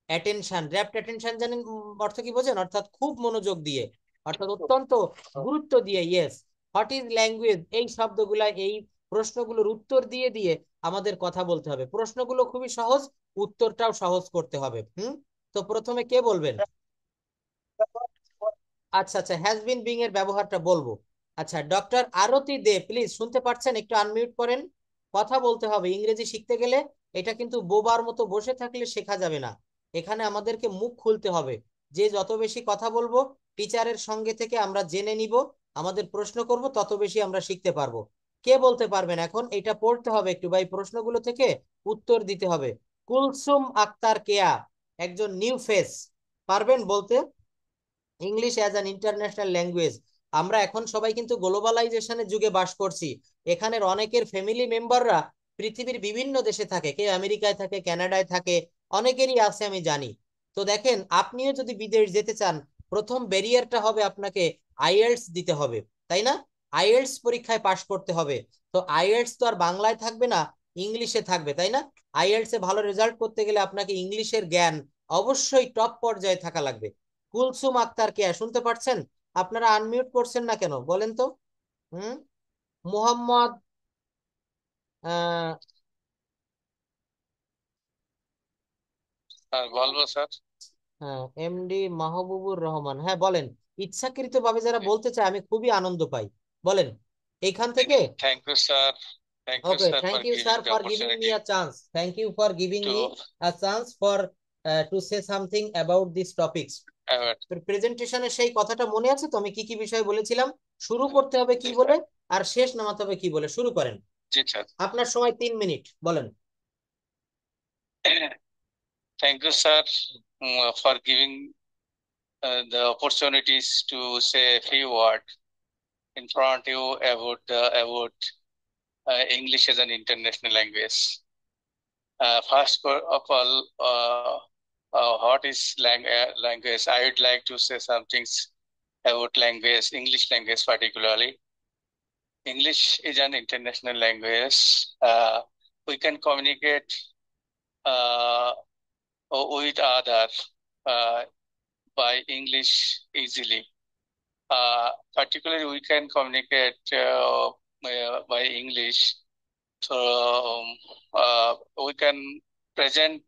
attention. Rapt attention জানেন অর্থ কি বোঝেন? অর্থাৎ খুব মনোযোগ দিয়ে, অর্থাৎ অত্যন্ত গুরুত্ব দিয়ে। ইয়েস, হোয়াট ইজ ল্যাঙ্গুয়েজ, এই শব্দগুলা, এই প্রশ্নগুলোর উত্তর দিয়ে দিয়ে আমাদের কথা বলতে হবে। প্রশ্নগুলো খুবই সহজ, উত্তরটাও সহজ করতে হবে। তো প্রথমে কে বলবেন? আচ্ছা আচ্ছা, হ্যাজ বিন বিং এর ব্যবহারটা বলবো। আচ্ছা, ডক্টর আরতি দে, প্লিজ শুনতে পাচ্ছেন? একটু আনমিউট করেন। কথা বলতে হবে ইংরেজি শিখতে গেলে। এটা কিন্তু বোবার মতো বসে থাকলে শেখা যাবে না, এখানে আমাদেরকে মুখ খুলতে হবে। যে যত বেশি কথা বলবো, টিচারের সঙ্গে থেকে আমরা জেনে নিব, আমাদের প্রশ্ন করব, তত বেশি আমরা শিখতে পারবো। কে বলতে পারবেন এখন? এটা পড়তে হবে একটু ভাই, প্রশ্নগুলো থেকে উত্তর দিতে হবে। কুলসুম আক্তার কেয়া, একজন নিউ ফেস, পারবেন বলতে? English as an international language. আমরা এখন সবাই কিন্তু গ্লোবালাইজেশনের যুগে বাস করছি। এখানের অনেকের ফ্যামিলি মেম্বাররা পৃথিবীর বিভিন্ন দেশে থাকে, কেউ আমেরিকায় থাকে, কানাডায় থাকে, অনেকেরই আছে আমি জানি। তো দেখেন, আপনিও যদি বিদেশ যেতে চান, প্রথম ব্যারিয়ারটা হবে আপনাকে আইএলটিএস দিতে হবে, তাই না? আইএলটিএস পরীক্ষায় পাশ করতে হবে। তো আইএলটিএস তো আর বাংলায় থাকবে না, ইংলিশে থাকবে, তাই না? আইএলটিএস এ ভালো রেজাল্ট করতে গেলে আপনাকে ইংলিশের জ্ঞান অবশ্যই টপ পর্যায়ে থাকা লাগবে। কুলসুম আক্তার কে শুনতে পাচ্ছেন? আপনারা আনমিউট করছেন না কেন বলেন তো? মোহাম্মদ বলবো স্যার। এমডি মাহবুবুর রহমান, হ্যাঁ বলেন। ইচ্ছাকৃতভাবে যারা বলতে চায় আমি খুবই আনন্দ পাই, বলেন এইখান থেকে। Thank you sir, thank you Okay, sir thank for you, giving sir, the for giving me opportunity a chance. Thank you for giving to me a chance for to say something about these topics. প্রেজেন্টেশনের সেই কথাটা মনে আছে তো, আমি কি কি বিষয় বলেছিলাম? শুরু করতে হবে কি বলে আর শেষ নামাতে হবে কি বলে। শুরু করেন, জি স্যার। আপনার সময় 3 মিনিট, বলেন। Thank you sir for giving the opportunities to say a few words in front of you about English as an international language. First of all, what is language? I would like to say some things about language, English language particularly. English is an international language. We can communicate with other by English easily. Particularly, we can communicate by English. So we can present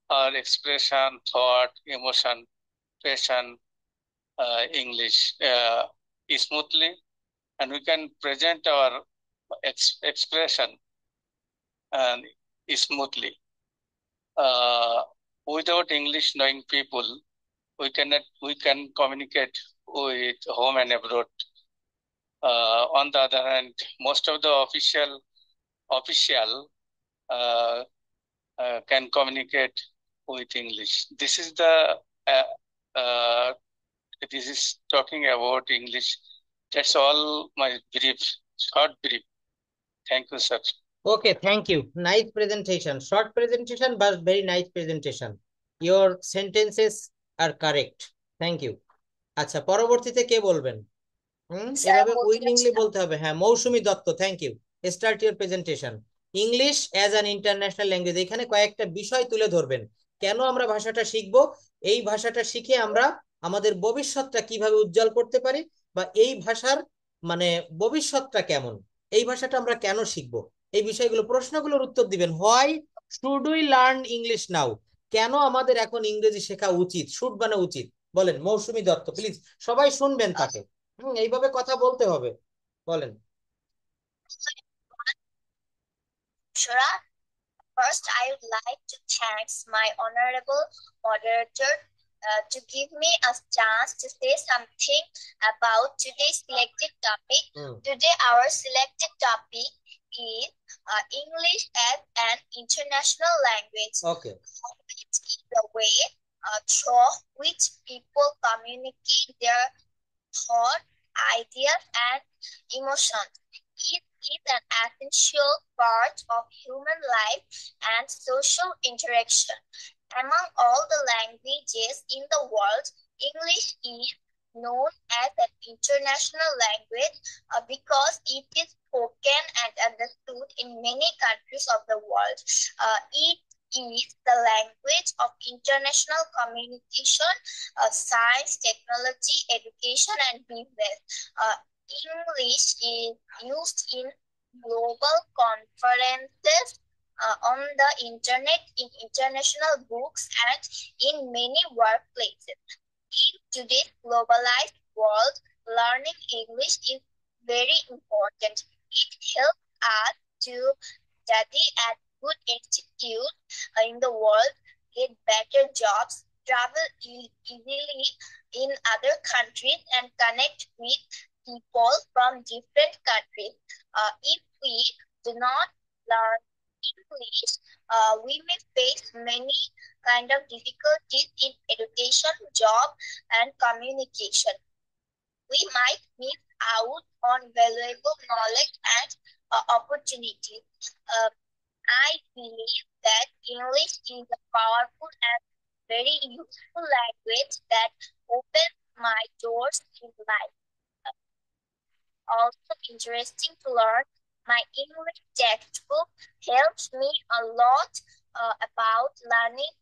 our expression, thought, emotion, passion, English smoothly, and we can present our expression and smoothly. Without English knowing people, we can communicate with home and abroad. On the other hand, most of the official can communicate with English. This is talking about English. That's all my short brief. Thank you, sir. Okay, thank you. Nice presentation. Short presentation, but very nice presentation. Your sentences are correct. Thank you. আচ্ছা, পরবর্তীতে কে বলবেন? এভাবে উইলিংলি বলতে হবে। হ্যাঁ, Mousumi Dutta, thank you. Start your presentation. English as an international language, এখানে কয়েকটা বিষয় তুলে ধরবেন। কেন আমরা ভাষাটা শিখবো, এই ভাষাটা শিখে আমরা আমাদের ভবিষ্যৎটা কিভাবে উজ্জ্বল করতে পারি, বা এই ভাষার মানে ভবিষ্যৎটা কেমন, এই ভাষাটা আমরা কেন শিখবো, এই বিষয়গুলো, প্রশ্নগুলোর উত্তর দিবেন। Why should we learn English নাও, কেন আমাদের এখন ইংরেজি শেখা উচিত, শুড মানে উচিত, বলেন। মৌসুমী দত্ত, প্লিজ সবাই শুনবেন তাকে, এইভাবে কথা বলতে হবে, বলেন। Shura, first I would like to thank my honorable moderator to give me a chance to say something about today's selected topic. Today our selected topic is English as an international language. Okay. Which is the way through which people communicate their thought, ideas, and emotions. It is an essential part of human life and social interaction. Among all the languages in the world, English is known as an international language because it is spoken and understood in many countries of the world. It is the language of international communication, science, technology, education, and business. English is used in global conferences, on the internet, in international books, and in many workplaces. In today's globalized world, learning English is very important. It helps us to study at good institutes in the world, get better jobs, travel easily in other countries, and connect with people from different countries. If we do not learn English, we may face many kind of difficulties in education, job, and communication. We might miss out on valuable knowledge and opportunities. I believe that English is a powerful and very useful language that opens my doors in life. also interesting to learn. My English textbook helps me a lot about learning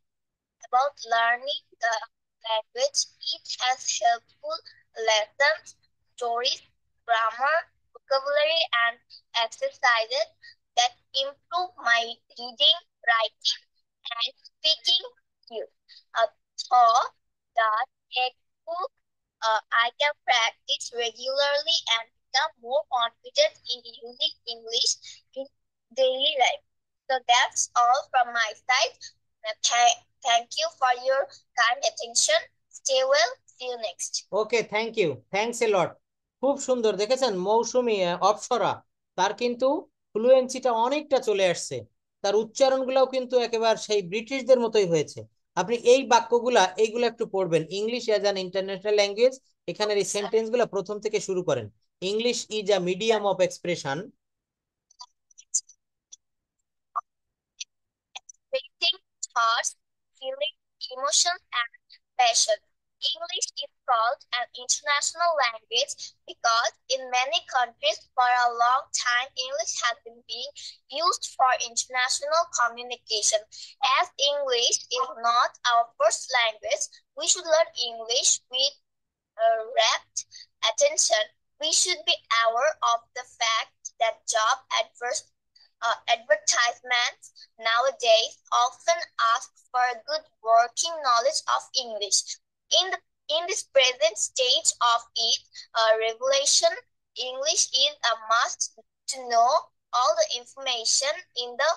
the language. It has helpful lessons, stories, grammar, vocabulary, and exercises that improve my reading, writing, and speaking skills. Through the textbook, I can practice regularly and become more confident in using English in daily life. So that's all from my side. Thank you for your kind attention. Stay well. See you next. Okay, thank you, thanks a lot. খুব সুন্দর, দেখেছেন মৌসুমী অপ্সরা, তার কিন্তু ফ্লুয়েন্সিটা অনেকটা চলে আসছে, তার উচ্চারণগুলোও কিন্তু একেবারে সেই ব্রিটিশদের মতোই হয়েছে। আপনি এই বাক্যগুলা এইগুলো একটু পড়বেন, English as an international language, এখানের এই সেন্টেন্সগুলো প্রথম থেকে শুরু করেন। English is a medium of expression. Expressing thoughts, feelings, emotions, and passion. English is called an international language because in many countries for a long time English has been being used for international communication. As English is not our first language, we should learn English with rapt attention. We should be aware of the fact that job advertisements nowadays often ask for a good working knowledge of English. In this present stage of its revelation, English is a must to know all the information in the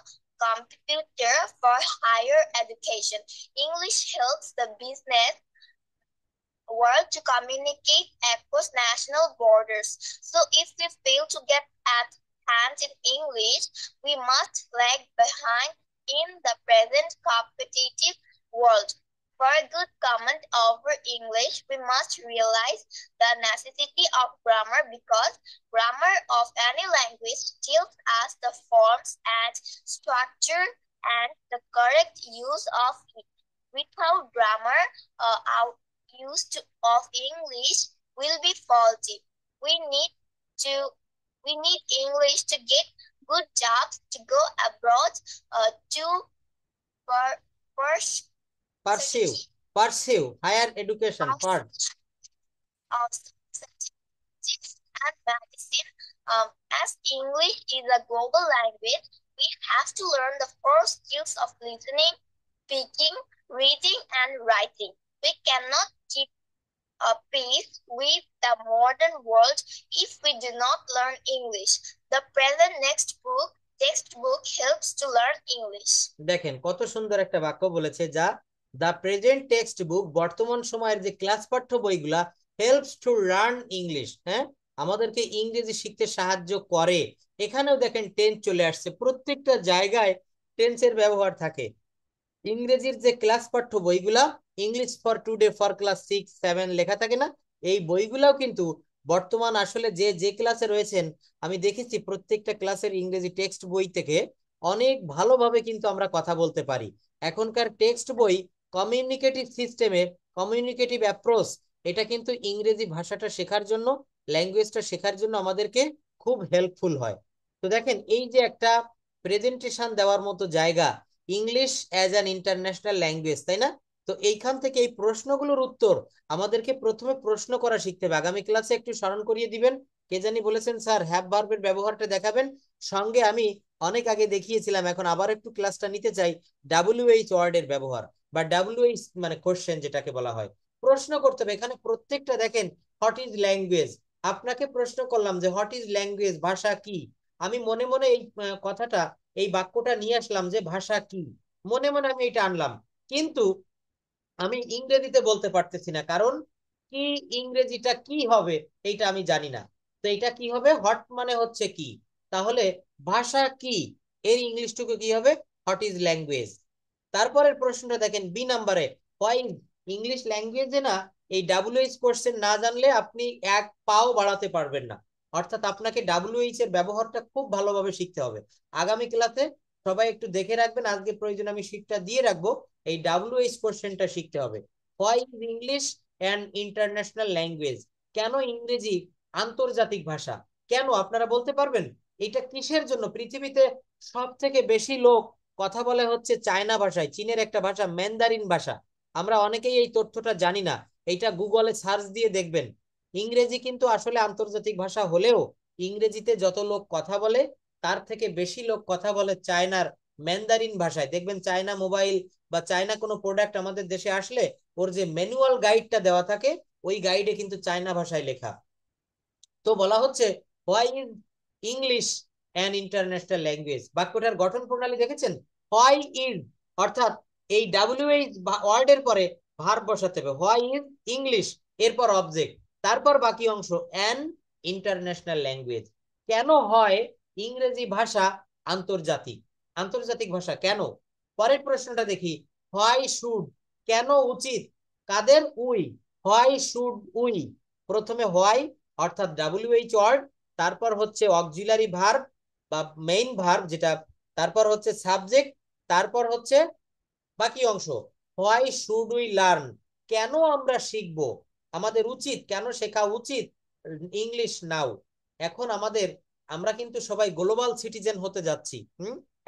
computer for higher education. English helps the business world to communicate across national borders. So if we fail to get at hands in English, we must lag behind in the present competitive world. For a good comment over English, we must realize the necessity of grammar because grammar of any language tells us the forms and structure and the correct use of it. Without grammar, our use of English will be faulty. We need English to get good jobs, to go abroad, to pursue higher education, and medicine. As English is a global language, we have to learn the four skills of listening, speaking, reading, and writing. We cannot keep pace with the modern world if we do not learn English. The present textbook helps to learn English. দেখেন কত সুন্দর একটা বাক্য বলেছে, যা দ্য প্রেজেন্ট টেক্সট বুক, বর্তমান সময়ের যে ক্লাস পাঠ্য বইগুলা, হেল্পস টু লার্ন ইংলিশ, হ্যাঁ, আমাদেরকে ইংরেজি শিখতে সাহায্য করে। এখানেও দেখেন টেন্স চলে আসছে, প্রত্যেকটা জায়গায় টেন্সের ব্যবহার থাকে। ইংরেজির যে ক্লাস পাঠ্য বইগুলা, English for today, for class 6-7 লেখা থাকে না, এই বইগুলাও কিন্তু বর্তমান আসলে যে ক্লাসে রয়েছেন, আমি দেখেছি প্রত্যেকটা ক্লাসের ইংরেজি টেক্সট বই থেকে অনেক ভালোভাবে কিন্তু আমরা কথা বলতে পারি। এখনকার টেক্সট বই কমিউনিকেটিভ সিস্টেমে, কমিউনিকেটিভ অ্যাপ্রোচ, এটা কিন্তু ইংরেজি ভাষাটা শেখার জন্য, ল্যাঙ্গুয়েজটা শেখার জন্য আমাদেরকে খুব হেল্পফুল হয়। তো দেখেন এই যে একটা প্রেজেন্টেশন দেওয়ার মতো জায়গা, English as an international language, তাই না? তো এইখান থেকে এই প্রশ্নগুলোর উত্তর আমাদেরকে প্রথমে প্রশ্ন করা শিখতে হবে। আগামী ক্লাসে একটু স্মরণ করিয়ে দিবেন, কে জানি বলেছেন স্যার হ্যাভ ভার্বের ব্যবহারটা দেখাবেন। সঙ্গে আমি অনেক আগে দেখিয়েছিলাম, এখন আবার একটু ক্লাসটা নিতে চাই, WH ওয়ার্ডের ব্যবহার, বা WH মানে কোশ্চেন যেটাকে বলা হয়, প্রশ্ন করতে হবে। এখানে প্রত্যেকটা দেখেন হোয়াট ইজ ল্যাঙ্গুয়েজ, আপনাকে প্রশ্ন করলাম যে হোয়াট ইজ ল্যাঙ্গুয়েজ, ভাষা কি। আমি মনে মনে এই কথাটা, এই বাক্যটা নিয়ে আসলাম যে ভাষা কি, মনে মনে আমি এটা আনলাম, কিন্তু আমি ইংরেজিতে বলতে পারতেছি না, কারণ কি ইংরেজিটা কি হবে এইটা আমি জানি না। তো এটা কি হবে, হট মানে হচ্ছে কি, তাহলে ভাষা কি, এর ইংলিশটুকু কি হবে, হোয়াট ইজ ল্যাঙ্গুয়েজ। তারপরের প্রশ্নটা দেখেন বি নাম্বারে, হোয়াই ইংলিশ ল্যাঙ্গুয়েজে না, এই WH কোশ্চেন না জানলে আপনি এক পাও বাড়াতে পারবেন না, অর্থাৎ আপনাকে WH এর ব্যবহারটা খুব ভালোভাবে শিখতে হবে। আগামী ক্লাসে সবাই একটু দেখে রাখবেন, আজকে প্রয়োজন আমি শিটটা দিয়ে রাখবো, এই WH কোশ্চেনটা শিখতে হবে। Why is English an international language, কেন ইংরেজি আন্তর্জাতিক ভাষা, কেন আপনারা বলতে পারবেন? এটা কিসের জন্য? পৃথিবীতে সব থেকে বেশি লোক কথা বলে হচ্ছে চায়না ভাষায়, চীনের একটা ভাষা ম্যান্দারিন ভাষা। আমরা অনেকেই এই তথ্যটা জানি না, এইটা গুগলে সার্চ দিয়ে দেখবেন। ইংরেজি কিন্তু আসলে আন্তর্জাতিক ভাষা হলেও ইংরেজিতে যত লোক কথা বলে তার থেকে বেশি লোক কথা বলে চায়নার ম্যান্দারিন ভাষায়। দেখবেন চায়না মোবাইল বা চায়না কোনো প্রোডাক্ট আমাদের দেশে আসলে ওর যে ম্যানুয়াল গাইডটা দেওয়া থাকে ওই গাইডে কিন্তু চায়না ভাষায় লেখা। তো বলা হচ্ছে why is English an international language. বাক্যটার গঠন প্রণালী দেখেছেন? হোয়াই ইজ, অর্থাৎ এই WH ওয়ার্ডের পরে ভার্ব বসাতে হবে, হোয়াই ইজ ইংলিশ, এরপর অবজেক্ট, তারপর বাকি অংশ অ্যান ইন্টারন্যাশনাল ল্যাঙ্গুয়েজ। কেন হয় ইংরেজি ভাষা আন্তর্জাতিক? আন্তর্জাতিক ভাষা কেন? পরের প্রশ্নটা দেখি, হোয়াই শুড, কেন উচিত, কাদের? We, why should we. প্রথমে হোয়াই অর্থাৎ WH ওয়ার্ড, তারপর হচ্ছে অক্সিলারি ভার্ব বা মেইন ভার্ব যেটা, তারপর হচ্ছে সাবজেক্ট, তারপর হচ্ছে বাকি অংশ। হোয়াই শুড উই লার্ন, কেন আমরা শিখব, আমাদের উচিত, কেন শেখা উচিত ইংলিশ নাও। এখন আমরা কিন্তু সবাই গ্লোবাল সিটিজেন হতে যাচ্ছি।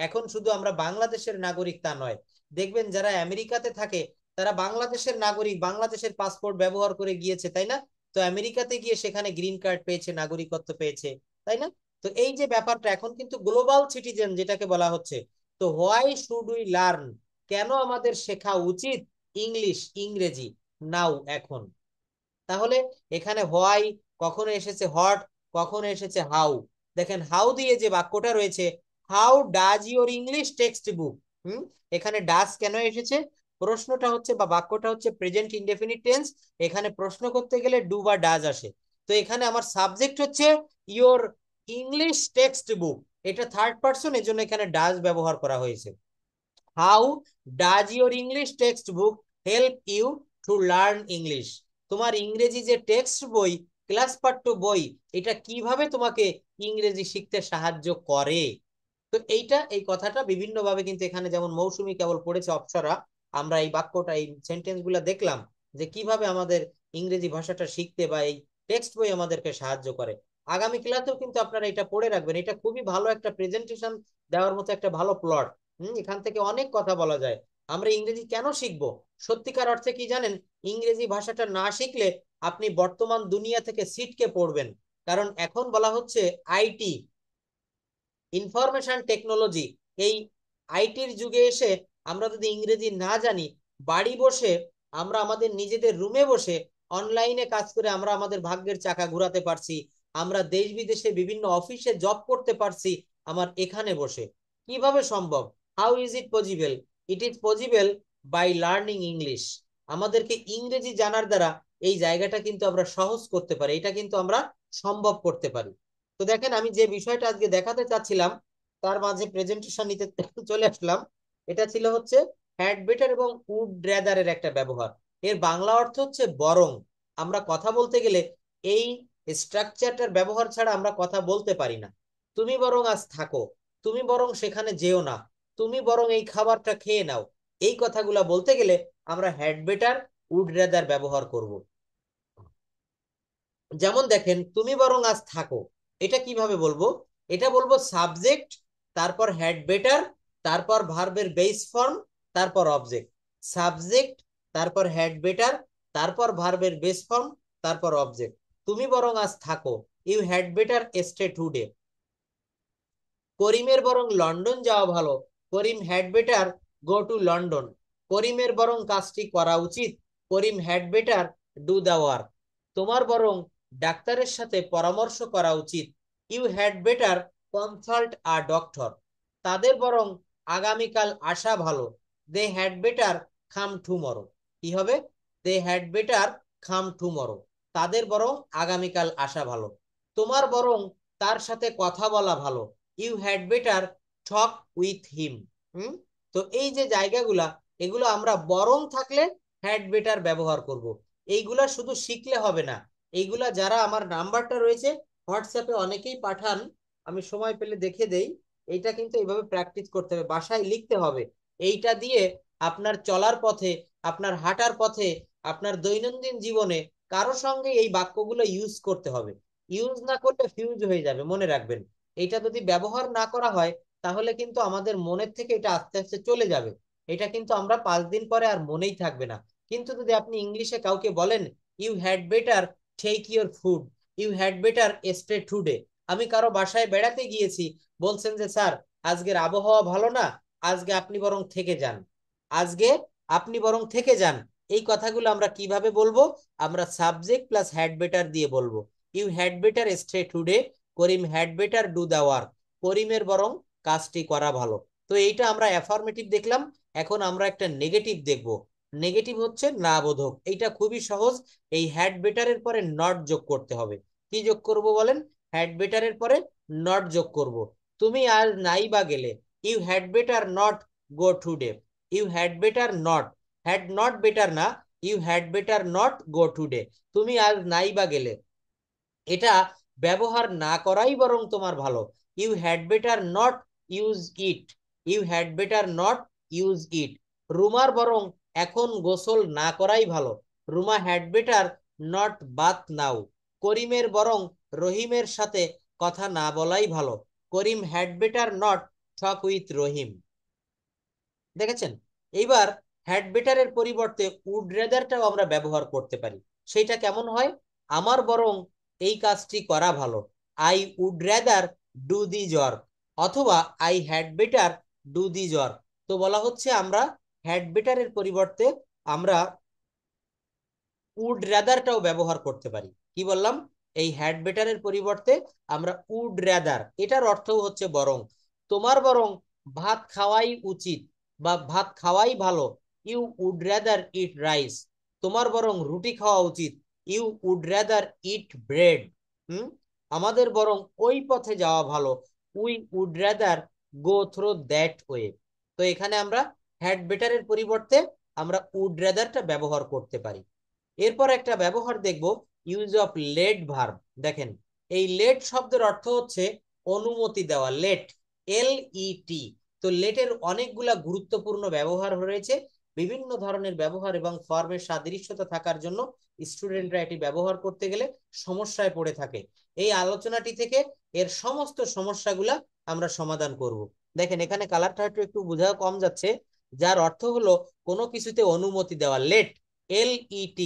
এখন শুধু আমরা বাংলাদেশের নাগরিক তা নয়, দেখবেন যারা আমেরিকাতে থাকে তারা বাংলাদেশের নাগরিক, বাংলাদেশের পাসপোর্ট ব্যবহার করে গিয়েছে, তাই না? তো আমেরিকাতে গিয়ে সেখানে গ্রিন কার্ড পেয়েছে, নাগরিকত্ব পেয়েছে, তাই না? তো এই যে ব্যাপারটা, এখন কিন্তু গ্লোবাল সিটিজেন যেটাকে বলা হচ্ছে। তো হোয়াই শুড উই লার্ন, কেন আমাদের শেখা উচিত ইংলিশ, ইংরেজি নাও, এখন। তাহলে এখানে হোয়াই কখনো এসেছে হট, কখনো এসেছে হাউ। দেখেন হাউ দিয়ে যে বাক্যটা রয়েছে, how does your English text বুক, এখানে ডাজ কেন এসেছে? প্রশ্নটা হচ্ছে বা বাক্যটা হচ্ছে প্রেজেন্ট ইনডেফিনিট টেন্স, এখানে প্রশ্ন করতে গেলে ডু বা ডাজ আসে। তো এখানে আমার সাবজেক্ট হচ্ছে ইউর ইংলিশ টেক্সট বুক, এটা থার্ড পারসন, এজন্য এখানে ডাজ ব্যবহার করা হয়েছে। How does your English text book help you to learn English, তোমার ইংরেজি যে টেক্সট বই, ক্লাস পাঠ্য বই, এটা কিভাবে তোমাকে ইংরেজি শিখতে সাহায্য করে। তো এই কথাটা বিভিন্ন ভাবে কিন্তু এখানে, যেমন মৌসুমী কেবল পড়েছে অপ্সরা, আমরা এই বাক্যটা, এই সেন্টেন্স গুলা দেখলাম যে কিভাবে আমাদের ইংরেজি ভাষাটা শিখতে বা এই টেক্সট বই আমাদেরকে সাহায্য করে। আগামী ক্লাসেও কিন্তু আপনারা এটা পড়ে রাখবেন, এটা খুবই ভালো একটা প্রেজেন্টেশন দেওয়ার মতো একটা ভালো প্লট। এখান থেকে অনেক কথা বলা যায়। আমরা ইংরেজি কেন শিখবো? সত্যিকার অর্থে কি জানেন, ইংরেজি ভাষাটা না শিখলে আপনি বর্তমান দুনিয়া থেকে ছিটকে পড়বেন। কারণ এখন বলা হচ্ছে আইটি, ইনফরমেশন টেকনোলজি, এই আইটির যুগে এসে আমরা যদি ইংরেজি না জানি, বাড়ি বসে আমরা আমাদের নিজেদের রুমে বসে অনলাইনে কাজ করে আমরা আমাদের ভাগ্যের চাকা ঘোরাতে পারছি, আমরা দেশ বিদেশে বিভিন্ন অফিসে জব করতে পারছি আমার এখানে বসে। কিভাবে সম্ভব? How is it possible? It is possible by learning English. আমাদেরকে ইংরেজি জানার দ্বারা এই জায়গাটা কিন্তু আমরা সহজ করতে পারি, এটা কিন্তু আমরা সম্ভব করতে পারি। তো দেখেন আমি যে বিষয়টা আজকে দেখাতে চাচ্ছিলাম তার মাঝে প্রেজেন্টেশন নিতে চলে আসলাম। এটা ছিল হচ্ছে হ্যাড বেটার এবং উড রেদারের একটা ব্যবহার। এর বাংলা অর্থ হচ্ছে বরং। আমরা কথা বলতে গেলে এই স্ট্রাকচারটার ব্যবহার ছাড়া আমরা কথা বলতে পারি না। তুমি বরং আজ থাকো, তুমি বরং সেখানে যেও না, তুমি বরং এই খাবারটা খেয়ে নাও, এই কথাগুলা বলতে গেলে আমরা হ্যাড বেটার উড রেদার ব্যবহার করব। যেমন দেখেন তুমি বরং আজ থাকো, এটা কিভাবে বলবো? এটা বলবো সাবজেক্ট, তারপর হ্যাড বেটার, তারপর ভার্বের বেস ফর্ম, তারপর অবজেক্ট। সাবজেক্ট, তারপর হ্যাড বেটার, তারপর ভার্বের বেস ফর্ম, তারপর অবজেক্ট। তুমি বরং আজ থাকো, you had better stay today. করিমের বরং লন্ডন যাওয়া ভালো, Karim had better go to London. করিমের বরং কাজটি করা উচিত, Karim had better do the work. তোমার বরং ডাক্তারের সাথে পরামর্শ করা উচিত, you had better consult a doctor. তাদের বরং আগামীকাল আসা ভালো, they had better come tomorrow. কি হবে? They had better come tomorrow, তাদের বরং আগামীকাল আসা ভালো। তোমার বরং তার সাথে কথা বলা ভালো, you had better talk with him. তো এই যে জায়গাগুলা, এগুলো আমরা বরং থাকলে হ্যাড বেটার ব্যবহার করব। এইগুলা শুধু শিখলে হবে না, এইগুলা যারা আমার নাম্বারটা রয়েছে হোয়াটসঅ্যাপে অনেকেই পাঠান, আমি সময় পেলে দেখে দেই। এইটা কিন্তু এইভাবে প্র্যাকটিস করতে হবে, বাসায় লিখতে হবে। এইটা দিয়ে আপনার চলার পথে, আপনার হাঁটার পথে, আপনার দৈনন্দিন জীবনে কারো সঙ্গে এই বাক্যগুলো ইউজ করতে হবে। ইউজ না করলে ফিউজ হয়ে যাবে, মনে রাখবেন। এটা যদি ব্যবহার না করা হয় তাহলে কিন্তু আমাদের মনের থেকে এটা আস্তে আস্তে চলে যাবে। এটা কিন্তু আমরা 5 দিন পরে আর মনেই থাকবে না। কিন্তু যদি আপনি ইংলিশে কাউকে বলেন you had better take your food, you had better stay today. আমি কারো বাসায় বেড়াতে গিয়েছি, বলছেন যে স্যার আজকের আবহাওয়া ভালো না, আজকে আপনি বরং থেকে যান, আজকে আপনি বরং থেকে যান। এই কথাগুলো আমরা কিভাবে বলবো? আমরা সাবজেক্ট প্লাস হ্যাড বেটার দিয়ে বলবো। You had better stay today, Karim had better do the work, করিমের বরং কাজটি করা ভালো। তো এইটা আমরা অ্যাফার্মেটিভ দেখলাম। এখন আমরা একটা নেগেটিভ দেখব। নেগেটিভ হচ্ছে না বোধক। এইটা খুবই সহজ। এই হ্যাড বেটারের পরে নট যোগ করতে হবে। কি যোগ করব বলেন? হ্যাড বেটারের পরে নট যোগ করব। তুমি আজ নাই বা গেলে, you had better not go today, you had better not, had not better না, you had better not go today. তুমি আজ নাই বা গেলে, এটা ব্যবহার না করাই বরং তোমার ভালো। You had better not use it, you had better not use it. রুমার বরং এখন গোসল না করাই ভালো, Ruma had better not bath now. করিমের বরং রহিমের সাথে কথা না বলাই ভালো, Karim had better not talk with Rahim. দেখেছেন? এইবার হ্যাড বেটারের পরিবর্তে উড রেদারটাও আমরা ব্যবহার করতে পারি। সেইটা কেমন হয়? আমার বরং এই কাজটি করা ভালো, I would rather do the work, অথবা I had better do the work. তো বলা হচ্ছে আমরা হ্যাড বেটারের পরিবর্তে আমরা উড রেদারটাও ব্যবহার করতে পারি। কি বললাম? এই হ্যাড বেটারের পরিবর্তে আমরা উড রেদার, এটার অর্থও হচ্ছে বরং। তোমার বরং ভাত খাওয়াই উচিত বা ভাত খাওয়াই ভালো, you would rather eat rice. তোমার বরং রুটি খাওয়া উচিত, you would rather eat bread. আমাদের বরং ওই পথে যাওয়া ভালো, we would rather go through that way. তো এখানে আমরা হ্যাড বেটারের পরিবর্তে আমরা উড রেদারটা ব্যবহার করতে পারি। এরপর একটা ব্যবহার দেখব, ইউজ অফ লেট ভার্ব। দেখেন, এই লেট শব্দের অর্থ হচ্ছে অনুমতি দেওয়া, লেট, LET। তো লেটের অনেকগুলা গুরুত্বপূর্ণ ব্যবহার রয়েছে। বিভিন্ন ধরনের ব্যবহার এবং ফর্মের সাদৃশ্যতা থাকার জন্য স্টুডেন্টরা এটি ব্যবহার করতে গেলে সমস্যায় পড়ে থাকে। এই আলোচনাটি থেকে এর সমস্ত সমস্যাগুলা আমরা সমাধান করব। দেখেন এখানে কালারটা একটু বোঝা কম যাচ্ছে, যার অর্থ হলো কোনো কিছুতে অনুমতি দেওয়া, লেট, LET।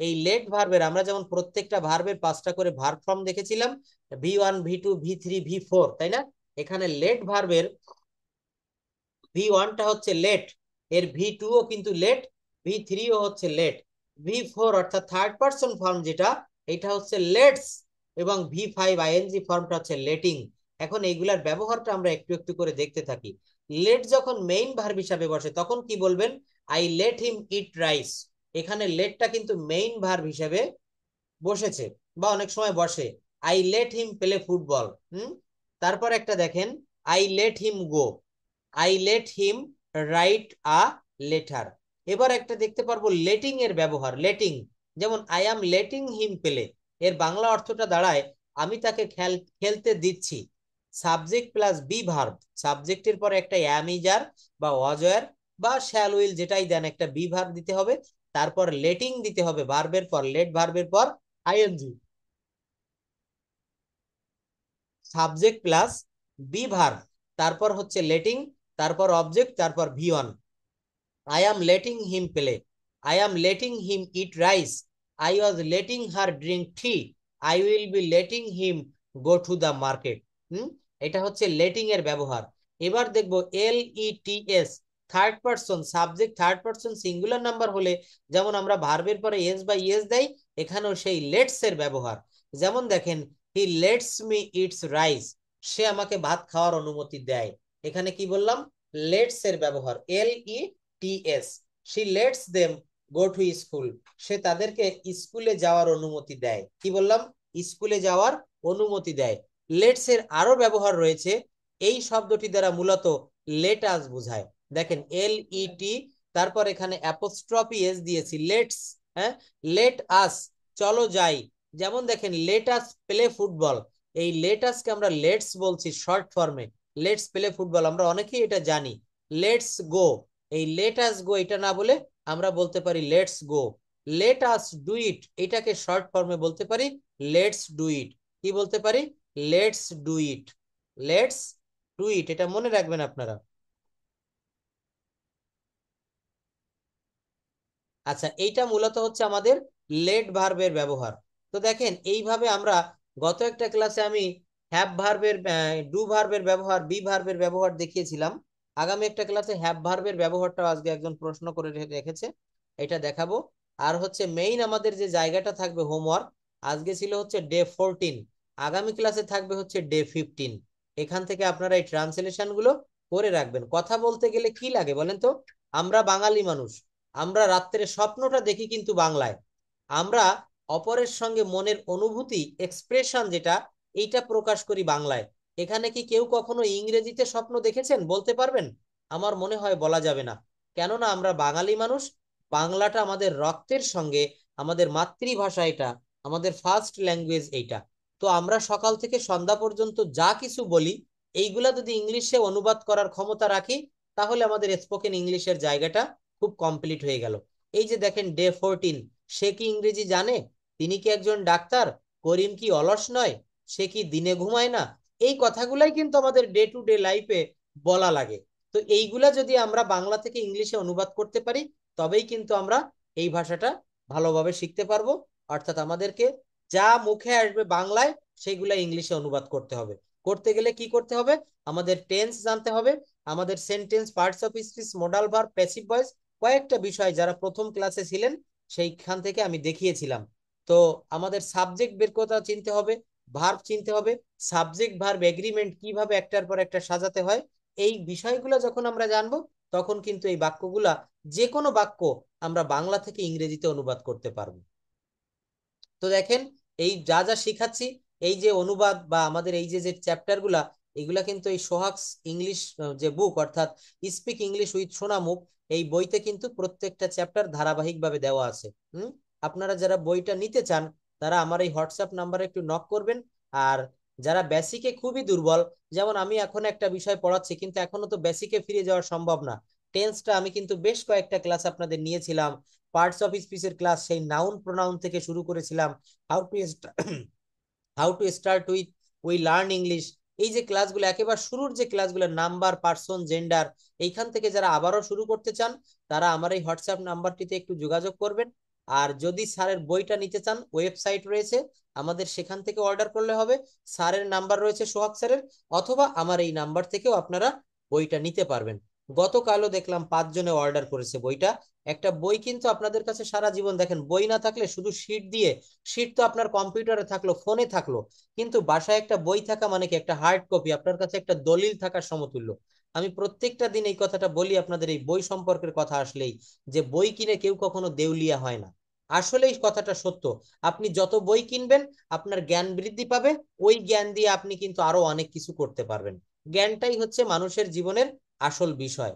এই লেট ভার্বের আমরা যেমন প্রত্যেকটা ভার্বের 5টা করে ভার্ব ফর্ম দেখেছিলাম, V1 V2 V3 V4, তাই না? এখানে লেট ভার্বের V1টা হচ্ছে লেট, এর V2ও কিন্তু লেট, V3ও হচ্ছে লেট, V4 অর্থাৎ থার্ড পারসন ফর্ম যেটা, এটা হচ্ছে লেটস, এবং V5 ING ফর্মটা হচ্ছে লেটিং। এখন এইগুলার ব্যবহারটা আমরা একটু একটু করে দেখতে থাকি। লেট যখন মেইন ভার্ব হিসাবে বসে তখন কি বলবেন? I let him eat rice. এখানে লেটটা কিন্তু মেইন ভার্ব হিসেবে বসেছে বা অনেক সময় বসে। I let him play football. তারপর একটা দেখেন, I let him go, I let him write a letter. এবার একটা দেখতে পারবো লেটিং এর ব্যবহার, লেটিং, যেমন I am letting him play. এর বাংলা অর্থটা দাঁড়ায় আমি তাকে খেলতে দিচ্ছি। সাবজেক্ট প্লাস বি ভার্ব, সাবজেক্টের পরে একটা অ্যাম ইজ আর বা ওয়াজ ওয়্যার বা শ্যাল উইল যেটাই দেন, একটা বি ভার্ব দিতে হবে, তারপর লেটিং দিতে হবে ভার্বের পর, লেট ভার্বের পর ING, subject plus be verb, তারপর হচ্ছে লেটিং, তারপর অবজেক্ট, তারপর V1। I am letting him play, I am letting him eat rice, I was letting her drink tea, I will be letting him go to the market। এটা হচ্ছে লেটিং এর ব্যবহার। এবার দেখবো LETS, third person, subject third person singular number হলে যেমন আমরা ভার্বের পরে এস বা ইয়েস দেই, এখানেও সেই লেটস এর ব্যবহার। যেমন দেখেন, হি লেটস মি ইটস রাইস, সে আমাকে ভাত খাওয়ার অনুমতি দেয়। এখানে কি বললাম? লেটস এর ব্যবহার, LETS। she lets them go to school, সে তাদেরকে স্কুলে যাওয়ার অনুমতি দেয়। কি বললাম? স্কুলে যাওয়ার অনুমতি দেয়। লেটস এর আরো ব্যবহার রয়েছে, এই শব্দটি দ্বারা মূলত লেট আস বোঝায়। দেখেন LET, তারপর এখানে অ্যাপোস্ট্রফি এস দিয়েছি, লেটস, হ্যাঁ, লেট আস, চলো যাই। যেমন দেখেন লেট আস প্লে ফুটবল, এই লেট আসকে আমরা লেটস বলছি শর্ট ফর্মে, লেটস প্লে ফুটবল, আমরা অনেকেই এটা জানি। লেটস গো, এই লেট আস গো এটা না বলে আমরা বলতে পারি let's go. Let us do it, এটাকে শর্ট ফর্মে বলতে পারি লেটস ডু ইট। কি বলতে পারি? Let's do it, let's do it, এটা মনে রাখবেন আপনারা। আচ্ছা, এইটা মূলত হচ্ছে আমাদের লেট ভার্বের ব্যবহার। তো দেখেন এইভাবে আমরা গত একটা ক্লাসে আমি হ্যাভ ভার্বের, ডু ভার্বের ব্যবহার, বি ভার্বের ব্যবহার দেখিয়েছিলাম। আগামী একটা ক্লাসে হ্যাভ ভার্বের ব্যবহারটাও আজকে একজন প্রশ্ন করে রেখেছে, এটা দেখাবো। আর হচ্ছে মেইন আমাদের যে জায়গাটা থাকবে হোমওয়ার্ক, আজকে ছিল হচ্ছে ডে 14, আগামী ক্লাসে থাকবে হচ্ছে ডে 15। এখান থেকে আপনারা এই ট্রান্সলেশন গুলো করে রাখবেন। কথা বলতে গেলে কি লাগে বলেন তো? আমরা বাঙালি মানুষ, আমরা রাত্রে স্বপ্নটা দেখি কিন্তু বাংলায়, আমরা অপরের সঙ্গে মনের অনুভূতি, এক্সপ্রেশন যেটা, এইটা প্রকাশ করি বাংলায়। এখানে কি কেউ কখনো ইংরেজিতে স্বপ্ন দেখেছেন বলতে পারবেন? আমার মনে হয় বলা যাবে না, কেননা আমরা বাঙালি মানুষ, বাংলাটা আমাদের রক্তের সঙ্গে, আমাদের মাতৃভাষা এটা, আমাদের ফার্স্ট ল্যাঙ্গুয়েজ এইটা। তো আমরা সকাল থেকে সন্ধ্যা পর্যন্ত যা কিছু বলি, এইগুলা যদি ইংলিশে অনুবাদ করার ক্ষমতা রাখি, তাহলে আমাদের স্পোকেন ইংলিশের জায়গাটা খুব কমপ্লিট হয়ে গেল। এই যে দেখেন ডে 14, সে কি ইংরেজি জানে? তিনি কি একজন ডাক্তার? করিম কি অলস নয়? সে কি দিনে ঘুমায় না? এই কথাগুলাই কিন্তু আমাদের ডে টু ডে লাইফে বলা লাগে। তো এইগুলা যদি আমরা বাংলা থেকে ইংলিশে অনুবাদ করতে পারি, তবেই কিন্তু আমরা এই ভাষাটা ভালোভাবে শিখতে পারবো। অর্থাৎ আমাদেরকে যা মুখে আসবে বাংলায়, সেইগুলা ইংলিশে অনুবাদ করতে হবে। করতে গেলে কি করতে হবে? আমাদের টেন্স জানতে হবে, আমাদের sentence, parts of speech, modal verb, passive voice, কয়েকটা বিষয় যারা প্রথম ক্লাসে ছিলেন সেইখান থেকে আমি দেখিয়েছিলাম। তো আমাদের সাবজেক্ট বের কথা চিনতে হবে, ভার্ব চিনতে হবে, সাবজেক্ট ভার্ব এগ্রিমেন্ট কিভাবে একটার পর একটা সাজাতে হয়, এই বিষয়গুলো যখন আমরা জানবো, তখন কিন্তু এই বাক্যগুলা, যে কোনো বাক্য আমরা বাংলা থেকে ইংরেজিতে অনুবাদ করতে পারবো। তো দেখেন এই যা যা শিখাচ্ছি, এই যে অনুবাদ বা আমাদের এই যে যে চ্যাপ্টার গুলা, এগুলা কিন্তু এই সোহাগস ইংলিশ যে বুক, অর্থাৎ স্পিক ইংলিশ উইথ সোনামুখ, এই বইতে কিন্তু প্রত্যেকটা চ্যাপ্টার ধারাবাহিকভাবে দেওয়া আছে। আপনারা যারা বইটা নিতে চান, তারা আমার এই হোয়াটসঅ্যাপ নাম্বারে একটু নক করবেন। আর যারা বেসিকে খুবই দুর্বল, যেমন আমি এখন একটা বিষয় পড়াচ্ছি, কিন্তু এখনো তো বেসিকে ফিরে যাওয়া সম্ভব না। টেন্সটা আমি কিন্তু বেশ কয়েকটা ক্লাস আপনাদের নিয়েছিলাম, পার্টস অফ স্পিচের ক্লাস, সেই নাউন প্রোনাউন থেকে শুরু করেছিলাম, how to how to start with we learn English, এই যে ক্লাসগুলো একেবারে শুরুর যে ক্লাসগুলো, নাম্বার, পার্সন, জেন্ডার, এইখান থেকে যারা আবারও শুরু করতে চান, তারা আমার এই হোয়াটসঅ্যাপ নাম্বারটিতে একটু যোগাযোগ করবেন। আর যদি স্যারের বইটা নিতে চান, ওয়েবসাইট রয়েছে আমাদের, সেখান থেকে অর্ডার করলে হবে। স্যারের নাম্বার রয়েছে সোহাগ স্যারের, অথবা আমার এই নাম্বার থেকেও আপনারা বইটা নিতে পারবেন। গতকালও দেখলাম 5 জনে অর্ডার করেছে বইটা। একটা বই কিন্তু আপনাদের কাছে সারা জীবন, দেখেন বই না থাকলে শুধু শীট দিয়ে, শীট তো আপনার কম্পিউটারে থাকলো, ফোনে থাকলো, কিন্তু বাসায় একটা বই থাকা মানে কি, একটা হার্ড কপি, আপনার কাছে একটা দলিল থাকার সমতুল্য। আমি প্রত্যেকটা দিন এই কথাটা বলি আপনাদের এই বই সম্পর্কের কথা আসলেই, যে বই কিনে কেউ কখনো দেউলিয়া হয় না। আসলেই কথাটা সত্য। আপনি যত বই কিনবেন, আপনার জ্ঞান বৃদ্ধি পাবে, ওই জ্ঞান দিয়ে আপনি কিন্তু আরো অনেক কিছু করতে পারবেন। জ্ঞানটাই হচ্ছে মানুষের জীবনের আসল বিষয়।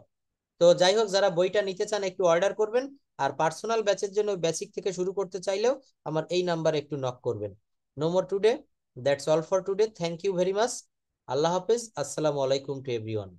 তো যাই হোক, যারা বইটা নিতে চান একটু অর্ডার করবেন। আর পার্সোনাল ব্যাচের জন্য বেসিক থেকে শুরু করতে চাইলেও আমার এই নাম্বারে একটু নক করবেন। No more today, that's all for today, thank you very much. আল্লাহ হাফেজ, আসসালামু আলাইকুম টু এভরিওয়ান।